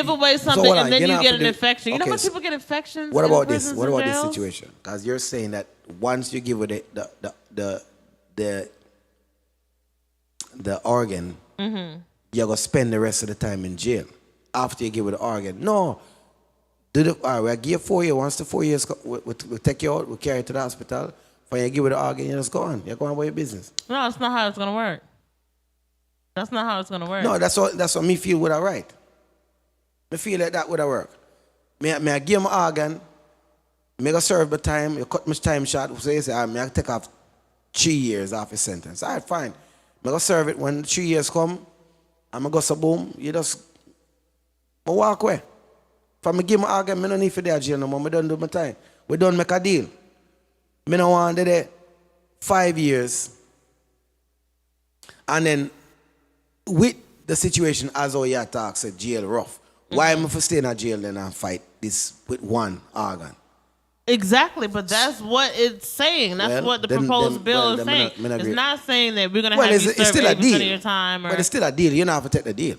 S2: away something and then you get an infection. You know how much people get infections?
S1: What about this? What about this situation? Because you're saying that once you give away the organ, you're gonna spend the rest of the time in jail after you give it the organ. No. All right, we'll give 4 years. Once the 4 years, we'll take you out, we'll carry you to the hospital. When you give it the organ, you're just gone. You're going about your business.
S2: No, that's not how it's going to work. That's not how it's going to work.
S1: No, that's what me feel would have right. Me feel like that would have worked. May I give my organ, may I serve my time, you cut my time short, so you say, may I take off 3 years off a sentence. All right, fine. May I serve it when 3 years come, I'm going to go so boom, you just walk away. If I give my organ, I don't need for that jail no more. I don't do my time. We don't make a deal. I don't want to do 5 years. And then with the situation as how you talk, say jail rough. Why am I for staying in jail then and fight this with one organ?
S2: Exactly, but that's what it's saying. That's what the proposed bill is saying. It's not saying that we're going to have you serve 80% of your time.
S1: But it's still a deal. You don't have to take the deal.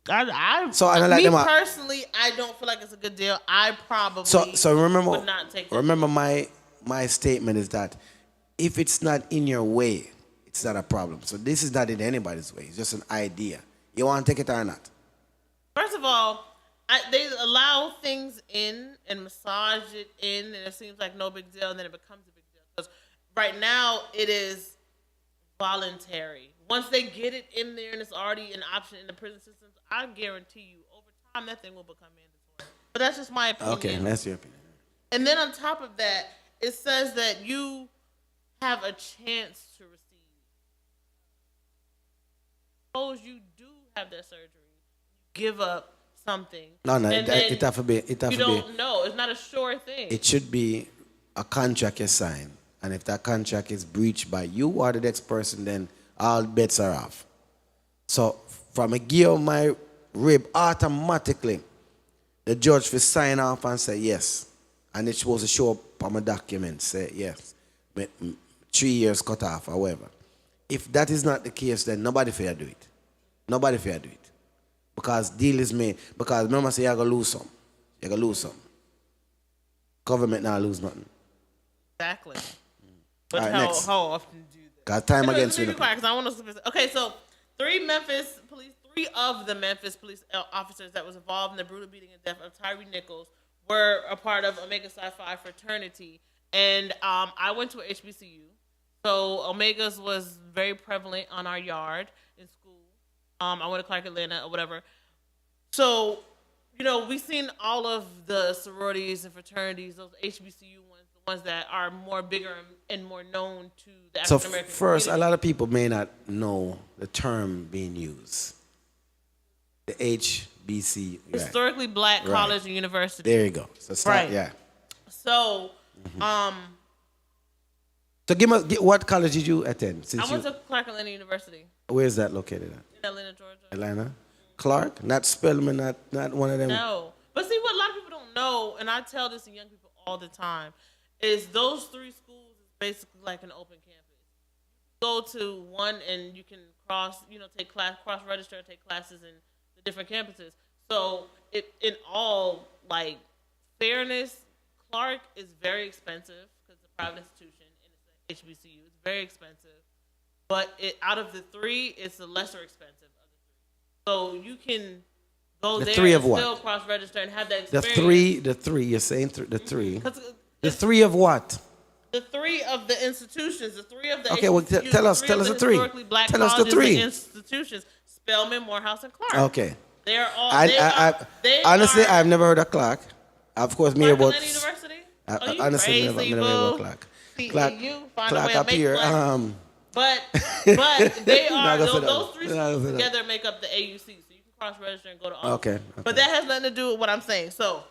S2: Personally, I don't feel like it's a good deal. I probably would not take it.
S1: Remember my statement is that if it's not in your way, it's not a problem. So this is not in anybody's way. It's just an idea. You want to take it or not?
S2: First of all, they allow things in and massage it in, and it seems like no big deal, and then it becomes a big deal. Because right now, it is voluntary. Once they get it in there and it's already an option in the prison systems, I guarantee you, over time, that thing will become mandatory. But that's just my opinion.
S1: Okay, that's your opinion.
S2: And then on top of that, it says that you have a chance to receive. Suppose you do have that surgery, give up something.
S1: No, it have to be.
S2: You don't know. It's not a sure thing.
S1: It should be a contract you sign. And if that contract is breached by you or the next person, then all bets are off. So from a give my rib, automatically the judge will sign off and say yes. And it's supposed to show up on my document, say yes. 3 years cut off or whatever. If that is not the case, then nobody fair do it. Nobody fair do it. because deal is made. Because remember, say you're going to lose some. You're going to lose some. Government not lose nothing.
S2: Exactly. But
S1: All right, next.
S2: how often do that?
S1: Got time against you.
S2: Because I want to. Okay, so three of the Memphis police officers that was involved in the brutal beating and death of Tyree Nichols were a part of Omega Psi Phi fraternity, and I went to a HBCU, so Omegas was very prevalent on our yard in school. I went to Clark Atlanta or whatever. So, we've seen all of the sororities and fraternities, those HBCU ones, the ones that are more bigger and more known to the African American community.
S1: First, a lot of people may not know the term being used. The HBC.
S2: Historically Black College and University.
S1: There you go. So start,
S2: right. So,
S1: So what college did you attend?
S2: I went to Clark Atlanta University.
S1: Where is that located at?
S2: In Atlanta, Georgia.
S1: Atlanta? Clark? Not Spelman, not one of them?
S2: No. But see, what a lot of people don't know, and I tell this to young people all the time, is those three schools is basically like an open campus. You go to one and you can cross-register and take classes in the different campuses. So in all, like, fairness, Clark is very expensive because it's a private institution and it's an HBCU. It's very expensive. But out of the three, it's the lesser expensive of the three. So you can go there and still cross-register and have that experience.
S1: The three, you're saying the three. The three of what?
S2: The three of the institutions, the three of the
S1: okay, well, tell us the three. Tell us the three
S2: institutions: Spelman, Morehouse, and Clark.
S1: Okay.
S2: They're all.
S1: Honestly, I've never heard of Clark. Of course, me about.
S2: Clark University.
S1: Honestly, never heard of Clark. Clark up here.
S2: But they are those three schools together make up the AUC, so you can cross-register and go to all.
S1: Okay.
S2: But that has nothing to do with what I'm saying. So,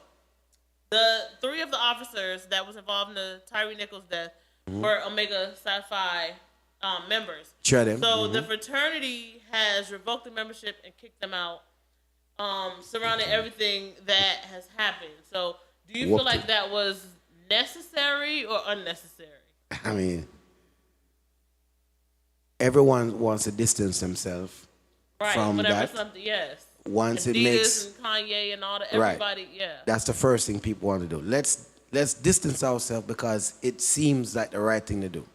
S2: the three of the officers that was involved in the Tyree Nichols death were Omega Psi Phi members. So the fraternity has revoked the membership and kicked them out, surrounding everything that has happened. So, do you feel like that was necessary or unnecessary?
S1: I mean, everyone wants to distance themselves from that.
S2: Yes.
S1: Once
S2: Adidas
S1: it makes
S2: and Kanye and all that, everybody,
S1: That's the first thing people want to do. Let's distance ourselves because it seems like the right thing to do.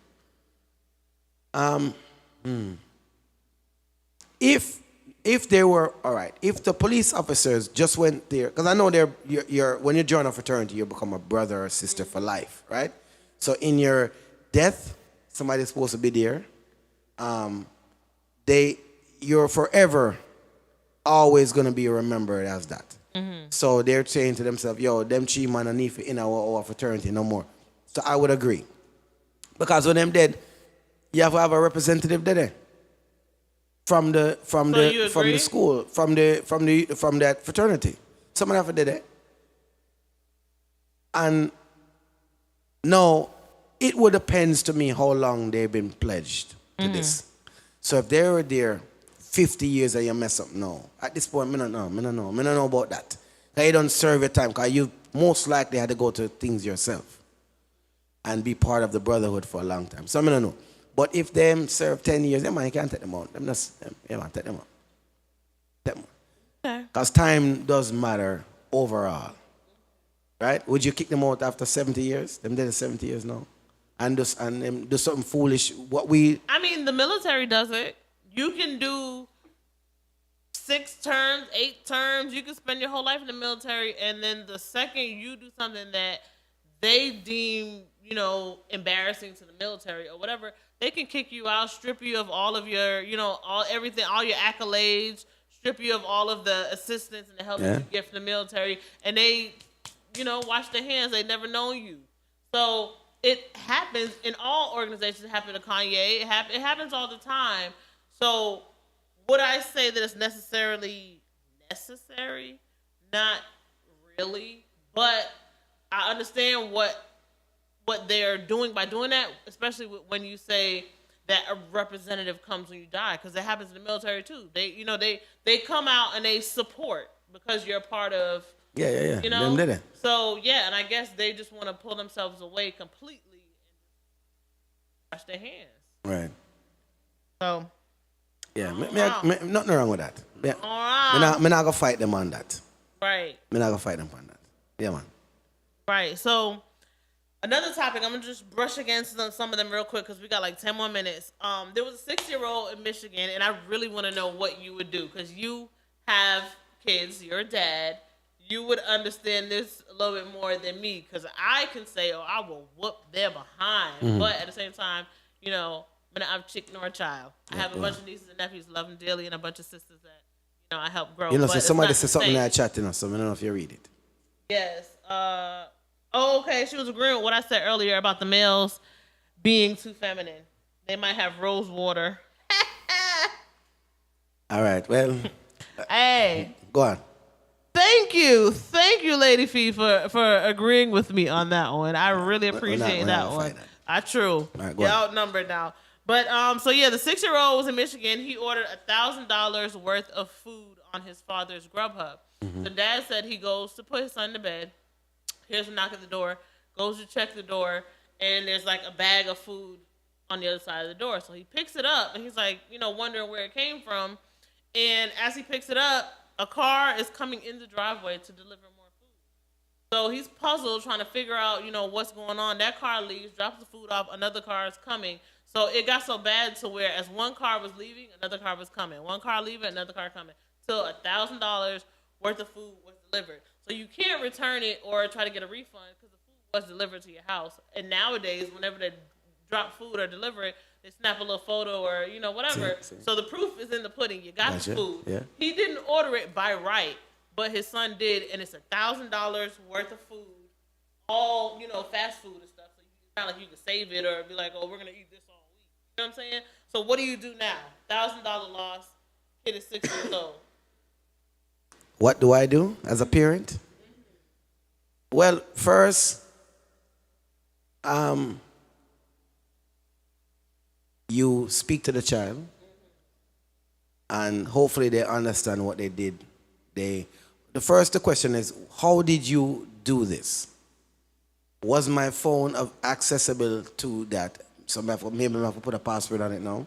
S1: If they were all right, if the police officers just went there, because I know you're when you join a fraternity, you become a brother or sister for life, right? So in your death, somebody's supposed to be there. You're forever always gonna be remembered as that. So they're saying to themselves, yo, them chi man and if in our fraternity no more. So I would agree. Because when them dead, you have to have a representative there. From the school, from that fraternity. Someone have to do that. And no, it would depend to me how long they've been pledged to this. So if they were there 50 years and you mess up, no. At this point, I don't know about that. You don't serve your time because you most likely had to go to things yourself and be part of the brotherhood for a long time. So I don't know. But if them serve 10 years, you can't take them out. Take them out. Because time does matter overall. Right? Would you kick them out after 70 years? Them dead 70 years now. And do something foolish.
S2: I mean, the military does it. You can do 6 terms, 8 terms. You can spend your whole life in the military, and then the second you do something that they deem, embarrassing to the military or whatever, they can kick you out, strip you of all of your, everything, all your accolades, strip you of all of the assistance and the help that you get from the military, and they, wash their hands. They never known you. So it happens in all organizations. It happened to Kanye. It happens all the time. So would I say that it's necessarily necessary? Not really. But I understand what they're doing by doing that, especially when you say that a representative comes when you die, because it happens in the military too. They come out and they support because you're a part of.
S1: Yeah.
S2: So and I guess they just want to pull themselves away completely and wash their hands.
S1: Right.
S2: So.
S1: Yeah, nothing wrong with that. Yeah.
S2: All
S1: Me not gonna fight them on that.
S2: Right.
S1: Me not gonna fight them on that. Yeah, man.
S2: Right. So another topic, I'm gonna just brush against some of them real quick because we got like 10 more minutes. There was a 6-year-old in Michigan, and I really want to know what you would do because you have kids. You're a dad. You would understand this a little bit more than me because I can say, "Oh, I will whoop their behind," but at the same time, you know, I'm not a chick nor a child. I have a bunch of nieces and nephews, love them dearly, and a bunch of sisters that I help grow.
S1: You know,
S2: but
S1: so
S2: it's
S1: somebody
S2: not
S1: said
S2: the
S1: something in
S2: same.
S1: that chat, so I don't know if you read it.
S2: Yes. Okay. She was agreeing with what I said earlier about the males being too feminine. They might have rose water.
S1: All right. Well.
S2: Hey.
S1: Go on.
S2: Thank you, Lady Fee, for agreeing with me on that one. I really appreciate that one. True.
S1: Right,
S2: You're outnumbered now. But so yeah, the 6-year-old was in Michigan. He ordered $1,000 worth of food on his father's Grubhub. The dad said he goes to put his son to bed. Here's a knock at the door. Goes to check the door, and there's like a bag of food on the other side of the door. So he picks it up, and he's like, wondering where it came from. And as he picks it up, a car is coming in the driveway to deliver more food. So he's puzzled, trying to figure out, what's going on. That car leaves, drops the food off. Another car is coming. So it got so bad to where as one car was leaving, another car was coming. One car leaving, another car coming. Till $1,000 worth of food was delivered. So you can't return it or try to get a refund because the food was delivered to your house. And nowadays, whenever they drop food or deliver it, they snap a little photo or, whatever. See. So the proof is in the pudding. You got the food. Yeah. He didn't order it by right, but his son did, and it's $1,000 worth of food, all, fast food and stuff. So it's not like you can save it or be like, oh, we're going to eat this all week. You know what I'm saying? So what do you do now? $1,000 loss. Kid is 6 years old.
S1: What do I do as a parent? Well, first, you speak to the child, and hopefully they understand what they did. The question is, how did you do this? Was my phone accessible to that? So maybe I have to put a password on it now.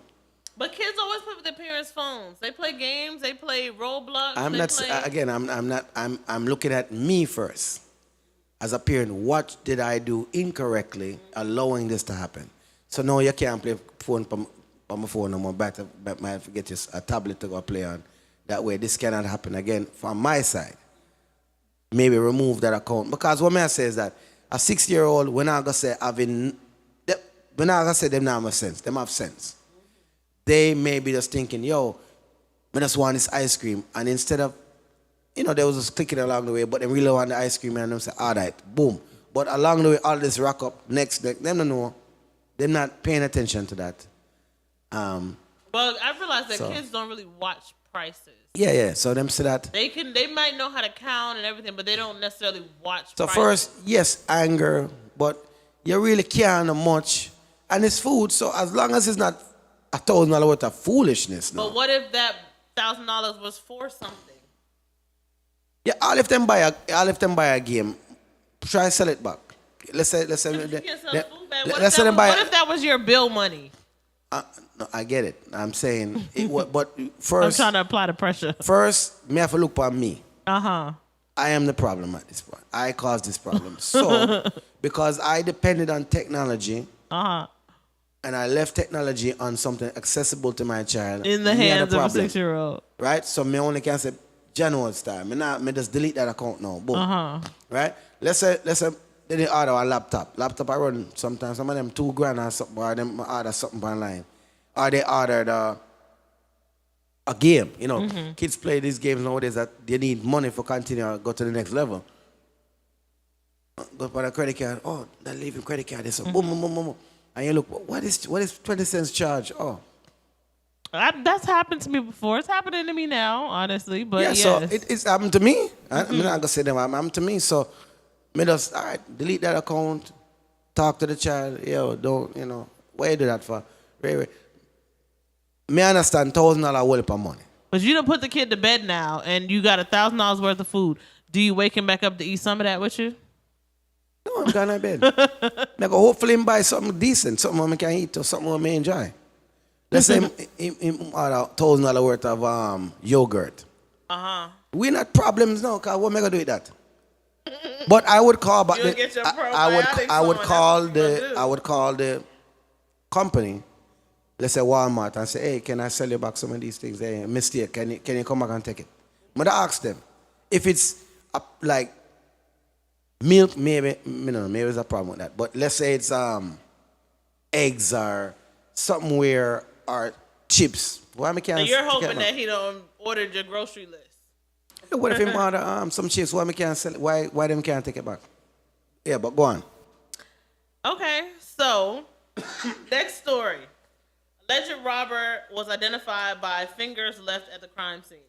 S2: But kids always play with their parents' phones. They play games. They play Roblox.
S1: I'm looking at me first. As a parent, what did I do incorrectly allowing this to happen? So now you can't play phone on my phone no more. But might get a tablet to go play on. That way, this cannot happen again from my side. Maybe remove that account. Because what I say is that a 6-year-old, we're not going to say them not have sense. Them have sense. They may be just thinking, yo, I just want this ice cream. And instead of, they was just clicking along the way, but they really want the ice cream and them say, all right, boom. But along the way, all this rack up, next, them don't know. They're not paying attention to that.
S2: Well, I realized that kids don't really watch prices.
S1: Yeah. So them say that.
S2: They might know how to count and everything, but they don't necessarily watch
S1: so
S2: prices.
S1: First, yes, anger, but you really can't much. And it's food, so as long as it's not $1,000 worth of foolishness. No.
S2: But what if that $1,000 was for something?
S1: Yeah, all if them buy a game, try sell it back. Let's say
S2: you can't sell the food back. What if that was your bill money?
S1: No, I get it. I'm saying but first
S2: I'm trying to apply the pressure.
S1: First, me have to look on me.
S2: I
S1: am the problem at this point. I caused this problem. So because I depended on technology. And I left technology on something accessible to my child. In the hands of a 6-year-old. Right? So me only can say January time. Me just delete that account now. Boom. Right? Let's say they order a laptop. Laptop I run sometimes. Some of them $2,000 or something. Or them order something online. Or they ordered a game. Kids play these games nowadays that they need money for continue or go to the next level. Go for a credit card. Oh, they're leaving credit card. They say boom, boom, boom, boom. And you look, what is 20 cents charge? Oh.
S2: That's happened to me before. It's happening to me now, honestly. But
S1: yeah,
S2: yes.
S1: So it's happened to me. I'm not going to say them. It happened to me. So, me just, all right, delete that account. Talk to the child. Yo, don't, what you do that for? Wait. Me understand $1,000 worth of money.
S2: But you don't put the kid to bed now, and you got $1,000 worth of food. Do you wake him back up to eat some of that with you?
S1: No, I'm going to bed. I go hopefully buy something decent, something I can eat or something I may enjoy. Let's say him $1,000 worth of yogurt. We not problems now, cause what am I gonna do with that? But I would call back
S2: You'll get your probiotics
S1: I would
S2: on,
S1: call
S2: that's what you're gonna do.
S1: I would call the company, let's say Walmart, and say, hey, can I sell you back some of these things? Hey, mistake, can you come back and take it? But I ask them. If it's like milk, maybe maybe there's a problem with that. But let's say it's eggs or something where or chips. Why me can't?
S2: So you're hoping that he don't ordered your grocery list.
S1: What if he order some chips? Why me can't sell it? Why them can't take it back? Yeah, but go on.
S2: Okay, so next story. Alleged robber was identified by fingers left at the crime scene.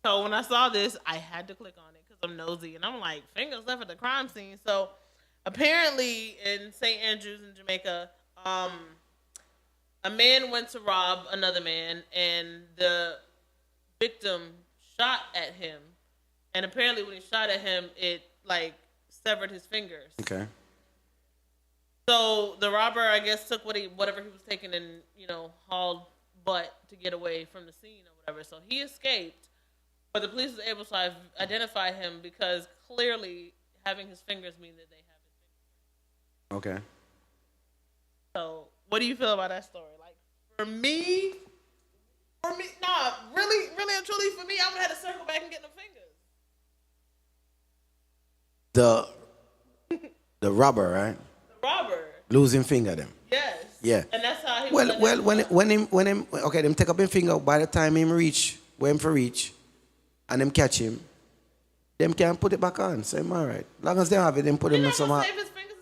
S2: So when I saw this, I had to click on it because I'm nosy, and I'm like, fingers left at the crime scene. So apparently in St. Andrews in Jamaica, a man went to rob another man, and the victim shot at him. And apparently when he shot at him, it like severed his fingers.
S1: Okay.
S2: So the robber, I guess, took whatever he was taking and, hauled butt to get away from the scene or whatever. So he escaped, but the police was able to identify him because clearly having his fingers mean that they have his fingers.
S1: Okay.
S2: So what do you feel about that story? Like, for me, really and truly, for me, I would have to circle back and get the fingers.
S1: The robber, right?
S2: The robber.
S1: Losing finger them.
S2: Yes.
S1: Yeah.
S2: And that's how he.
S1: Well, when him okay, them take up him finger. By the time him reach where him for reach, and them catch him, them can put it back on. So I'm alright. Long as they have it, them put him in some.
S2: Save his fingers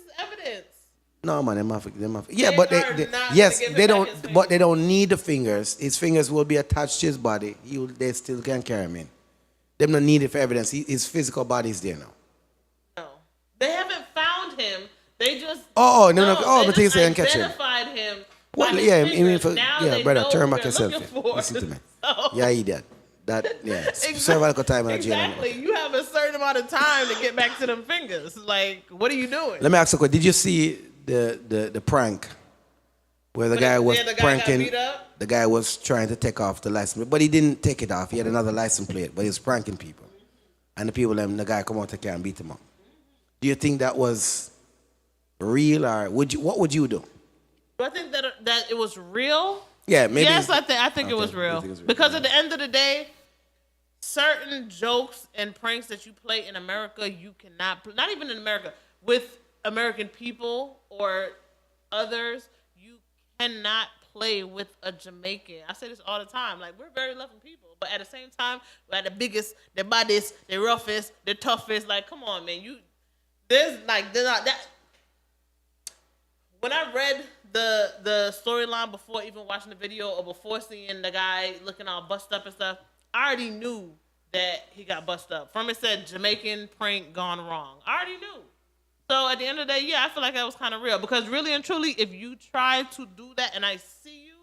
S2: is evidence.
S1: No man, them have. Yeah, but they don't. But they don't need the fingers. His fingers will be attached to his body. They still can carry him in. Them don't need it for evidence. His physical body is there now.
S2: No, they haven't found him. They just
S1: no. But
S2: they
S1: they say and catch him.
S2: Identified him.
S1: Well, brother, turn back yourself. Listen to me.
S2: So.
S1: Yeah, idiot. Serve a time in jail.
S2: Exactly. You have a certain amount of time to get back to them fingers. Like, what are you doing?
S1: Let me ask you a question. Did you see the prank where the guy was pranking?
S2: Got beat up?
S1: The guy was trying to take off the license plate, but he didn't take it off. He had another license plate, but he was pranking people. And the guy come out and beat him up. Do you think that was real, or what would you do?
S2: Do I think that it was real?
S1: Yeah, maybe.
S2: Yes, I think it was real. Because at the end of the day, certain jokes and pranks that you play in America, you cannot, not even in America, with American people or others, you cannot play with a Jamaican. I say this all the time. Like, we're very loving people, but at the same time, we're the biggest, the baddest, the roughest, the toughest. Like, come on, man. There's not that. When I read the storyline before even watching the video or before seeing the guy looking all bust up and stuff, I already knew that he got bust up. From it said Jamaican prank gone wrong. I already knew. So at the end of the day, yeah, I feel like that was kind of real. Because really and truly, if you try to do that and I see you,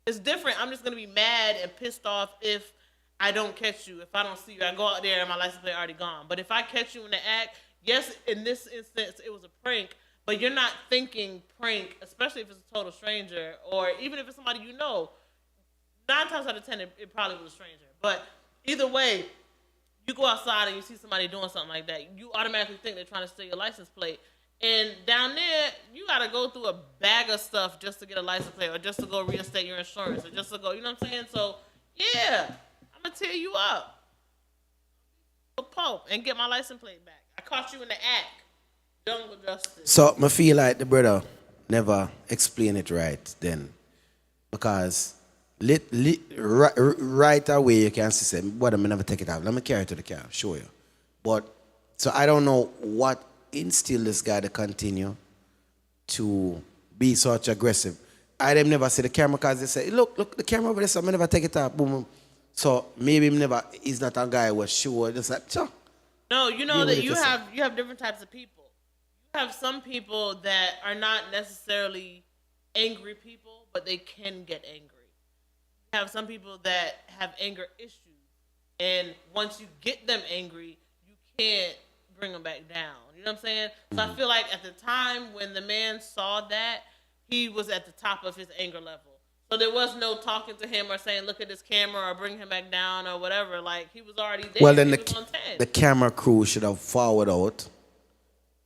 S2: it's different. I'm just going to be mad and pissed off if I don't catch you. If I don't see you, I go out there and my license plate already gone. But if I catch you in the act, yes, in this instance, it was a prank. But you're not thinking prank, especially if it's a total stranger, or even if it's somebody you know. 9 times out of 10, it probably was a stranger. But either way, you go outside and you see somebody doing something like that, you automatically think they're trying to steal your license plate. And down there, you got to go through a bag of stuff just to get a license plate, or just to go reinstate your insurance, or just to go, you know what I'm saying? So, yeah, I'm going to tear you up. And get my license plate back. I caught you in the act. Jungle justice.
S1: So I feel like the brother never explained it right then, because right away you can say, "Brother, I never take it out. Let me carry it to the car, show you." But so I don't know what instilled this guy to continue to be such aggressive. I them never see the camera because they say, "Look, the camera over there." So I never take it out. Boom, boom. So maybe he's not a guy who was sure. Just like, sure.
S2: No, you know that you have different types of people. You have some people that are not necessarily angry people, but they can get angry. You have some people that have anger issues, and once you get them angry, you can't bring them back down. You know what I'm saying? So I feel like at the time when the man saw that, he was at the top of his anger level. So there was no talking to him or saying, look at this camera or bring him back down or whatever. Like, he was already there.
S1: Well, then
S2: the
S1: camera crew should have forward out,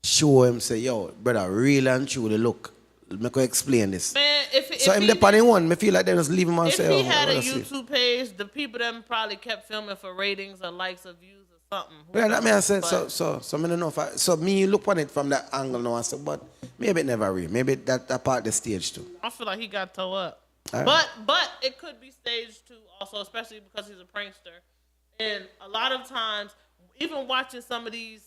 S1: show him, say, yo, brother, really and truly, look, make me explain this.
S2: Man, if
S1: so, if the funny one, I feel like they just leave him and say,
S2: if he had a YouTube page, the people them probably kept filming for ratings or likes or views or something.
S1: Yeah, that mean I said, so I don't know if so me look on it from that angle now and say, but maybe it never real. Maybe that part of the stage too.
S2: I feel like he got toe up.
S1: Right.
S2: But it could be staged too also, especially because he's a prankster. And a lot of times, even watching some of these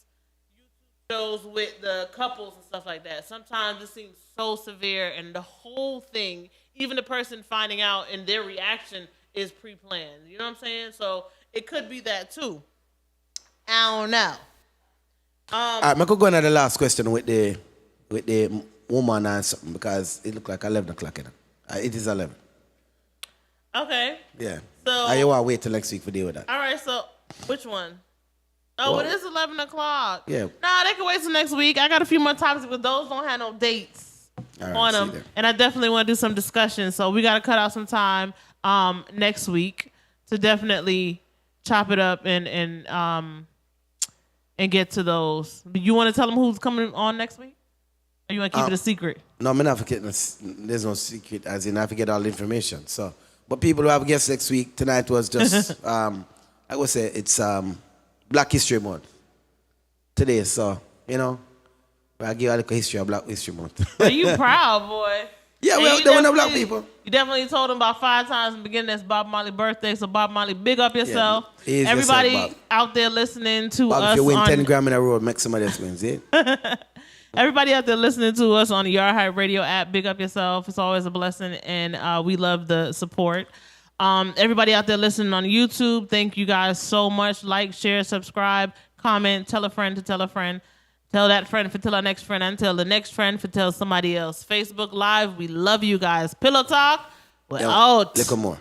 S2: YouTube shows with the couples and stuff like that, sometimes it seems so severe and the whole thing, even the person finding out and their reaction is pre-planned. You know what I'm saying? So it could be that too. I don't know.
S1: All right, I could go on to the last question with the woman and something because it looked like 11 o'clock. It is 11.
S2: Okay.
S1: Yeah.
S2: So
S1: you want to wait till next week for deal with that?
S2: All right. So which one? Oh, it is 11 o'clock.
S1: Yeah.
S2: Nah, they can wait till next week. I got a few more topics, but those don't have no dates on them. And I definitely want to do some discussion. So we got to cut out some time next week to definitely chop it up and get to those. You want to tell them who's coming on next week? Or you want to keep it a secret?
S1: No, I'm not forgetting. There's no secret, as in I forget all the information. So, but people who have guests next week, tonight was just, I would say it's Black History Month today. So, you know, I give you a little history of Black History Month.
S2: Are you proud, boy?
S1: Yeah, well, they want black people.
S2: You definitely told them about 5 times in the beginning that's Bob Marley's birthday. So Bob Marley, big up yourself.
S1: Yeah,
S2: everybody
S1: yourself,
S2: out there listening to
S1: Bob,
S2: us.
S1: if you win 10 Grammy in a row, make somebody else wins, yeah?
S2: Everybody out there listening to us on the Yard Hype Radio app, big up yourself. It's always a blessing, and we love the support. Everybody out there listening on YouTube, thank you guys so much. Like, share, subscribe, comment, tell a friend to tell a friend. Tell that friend for tell our next friend, and tell the next friend for tell somebody else. Facebook Live, we love you guys. Pillow Talk, we're out.
S1: Little more.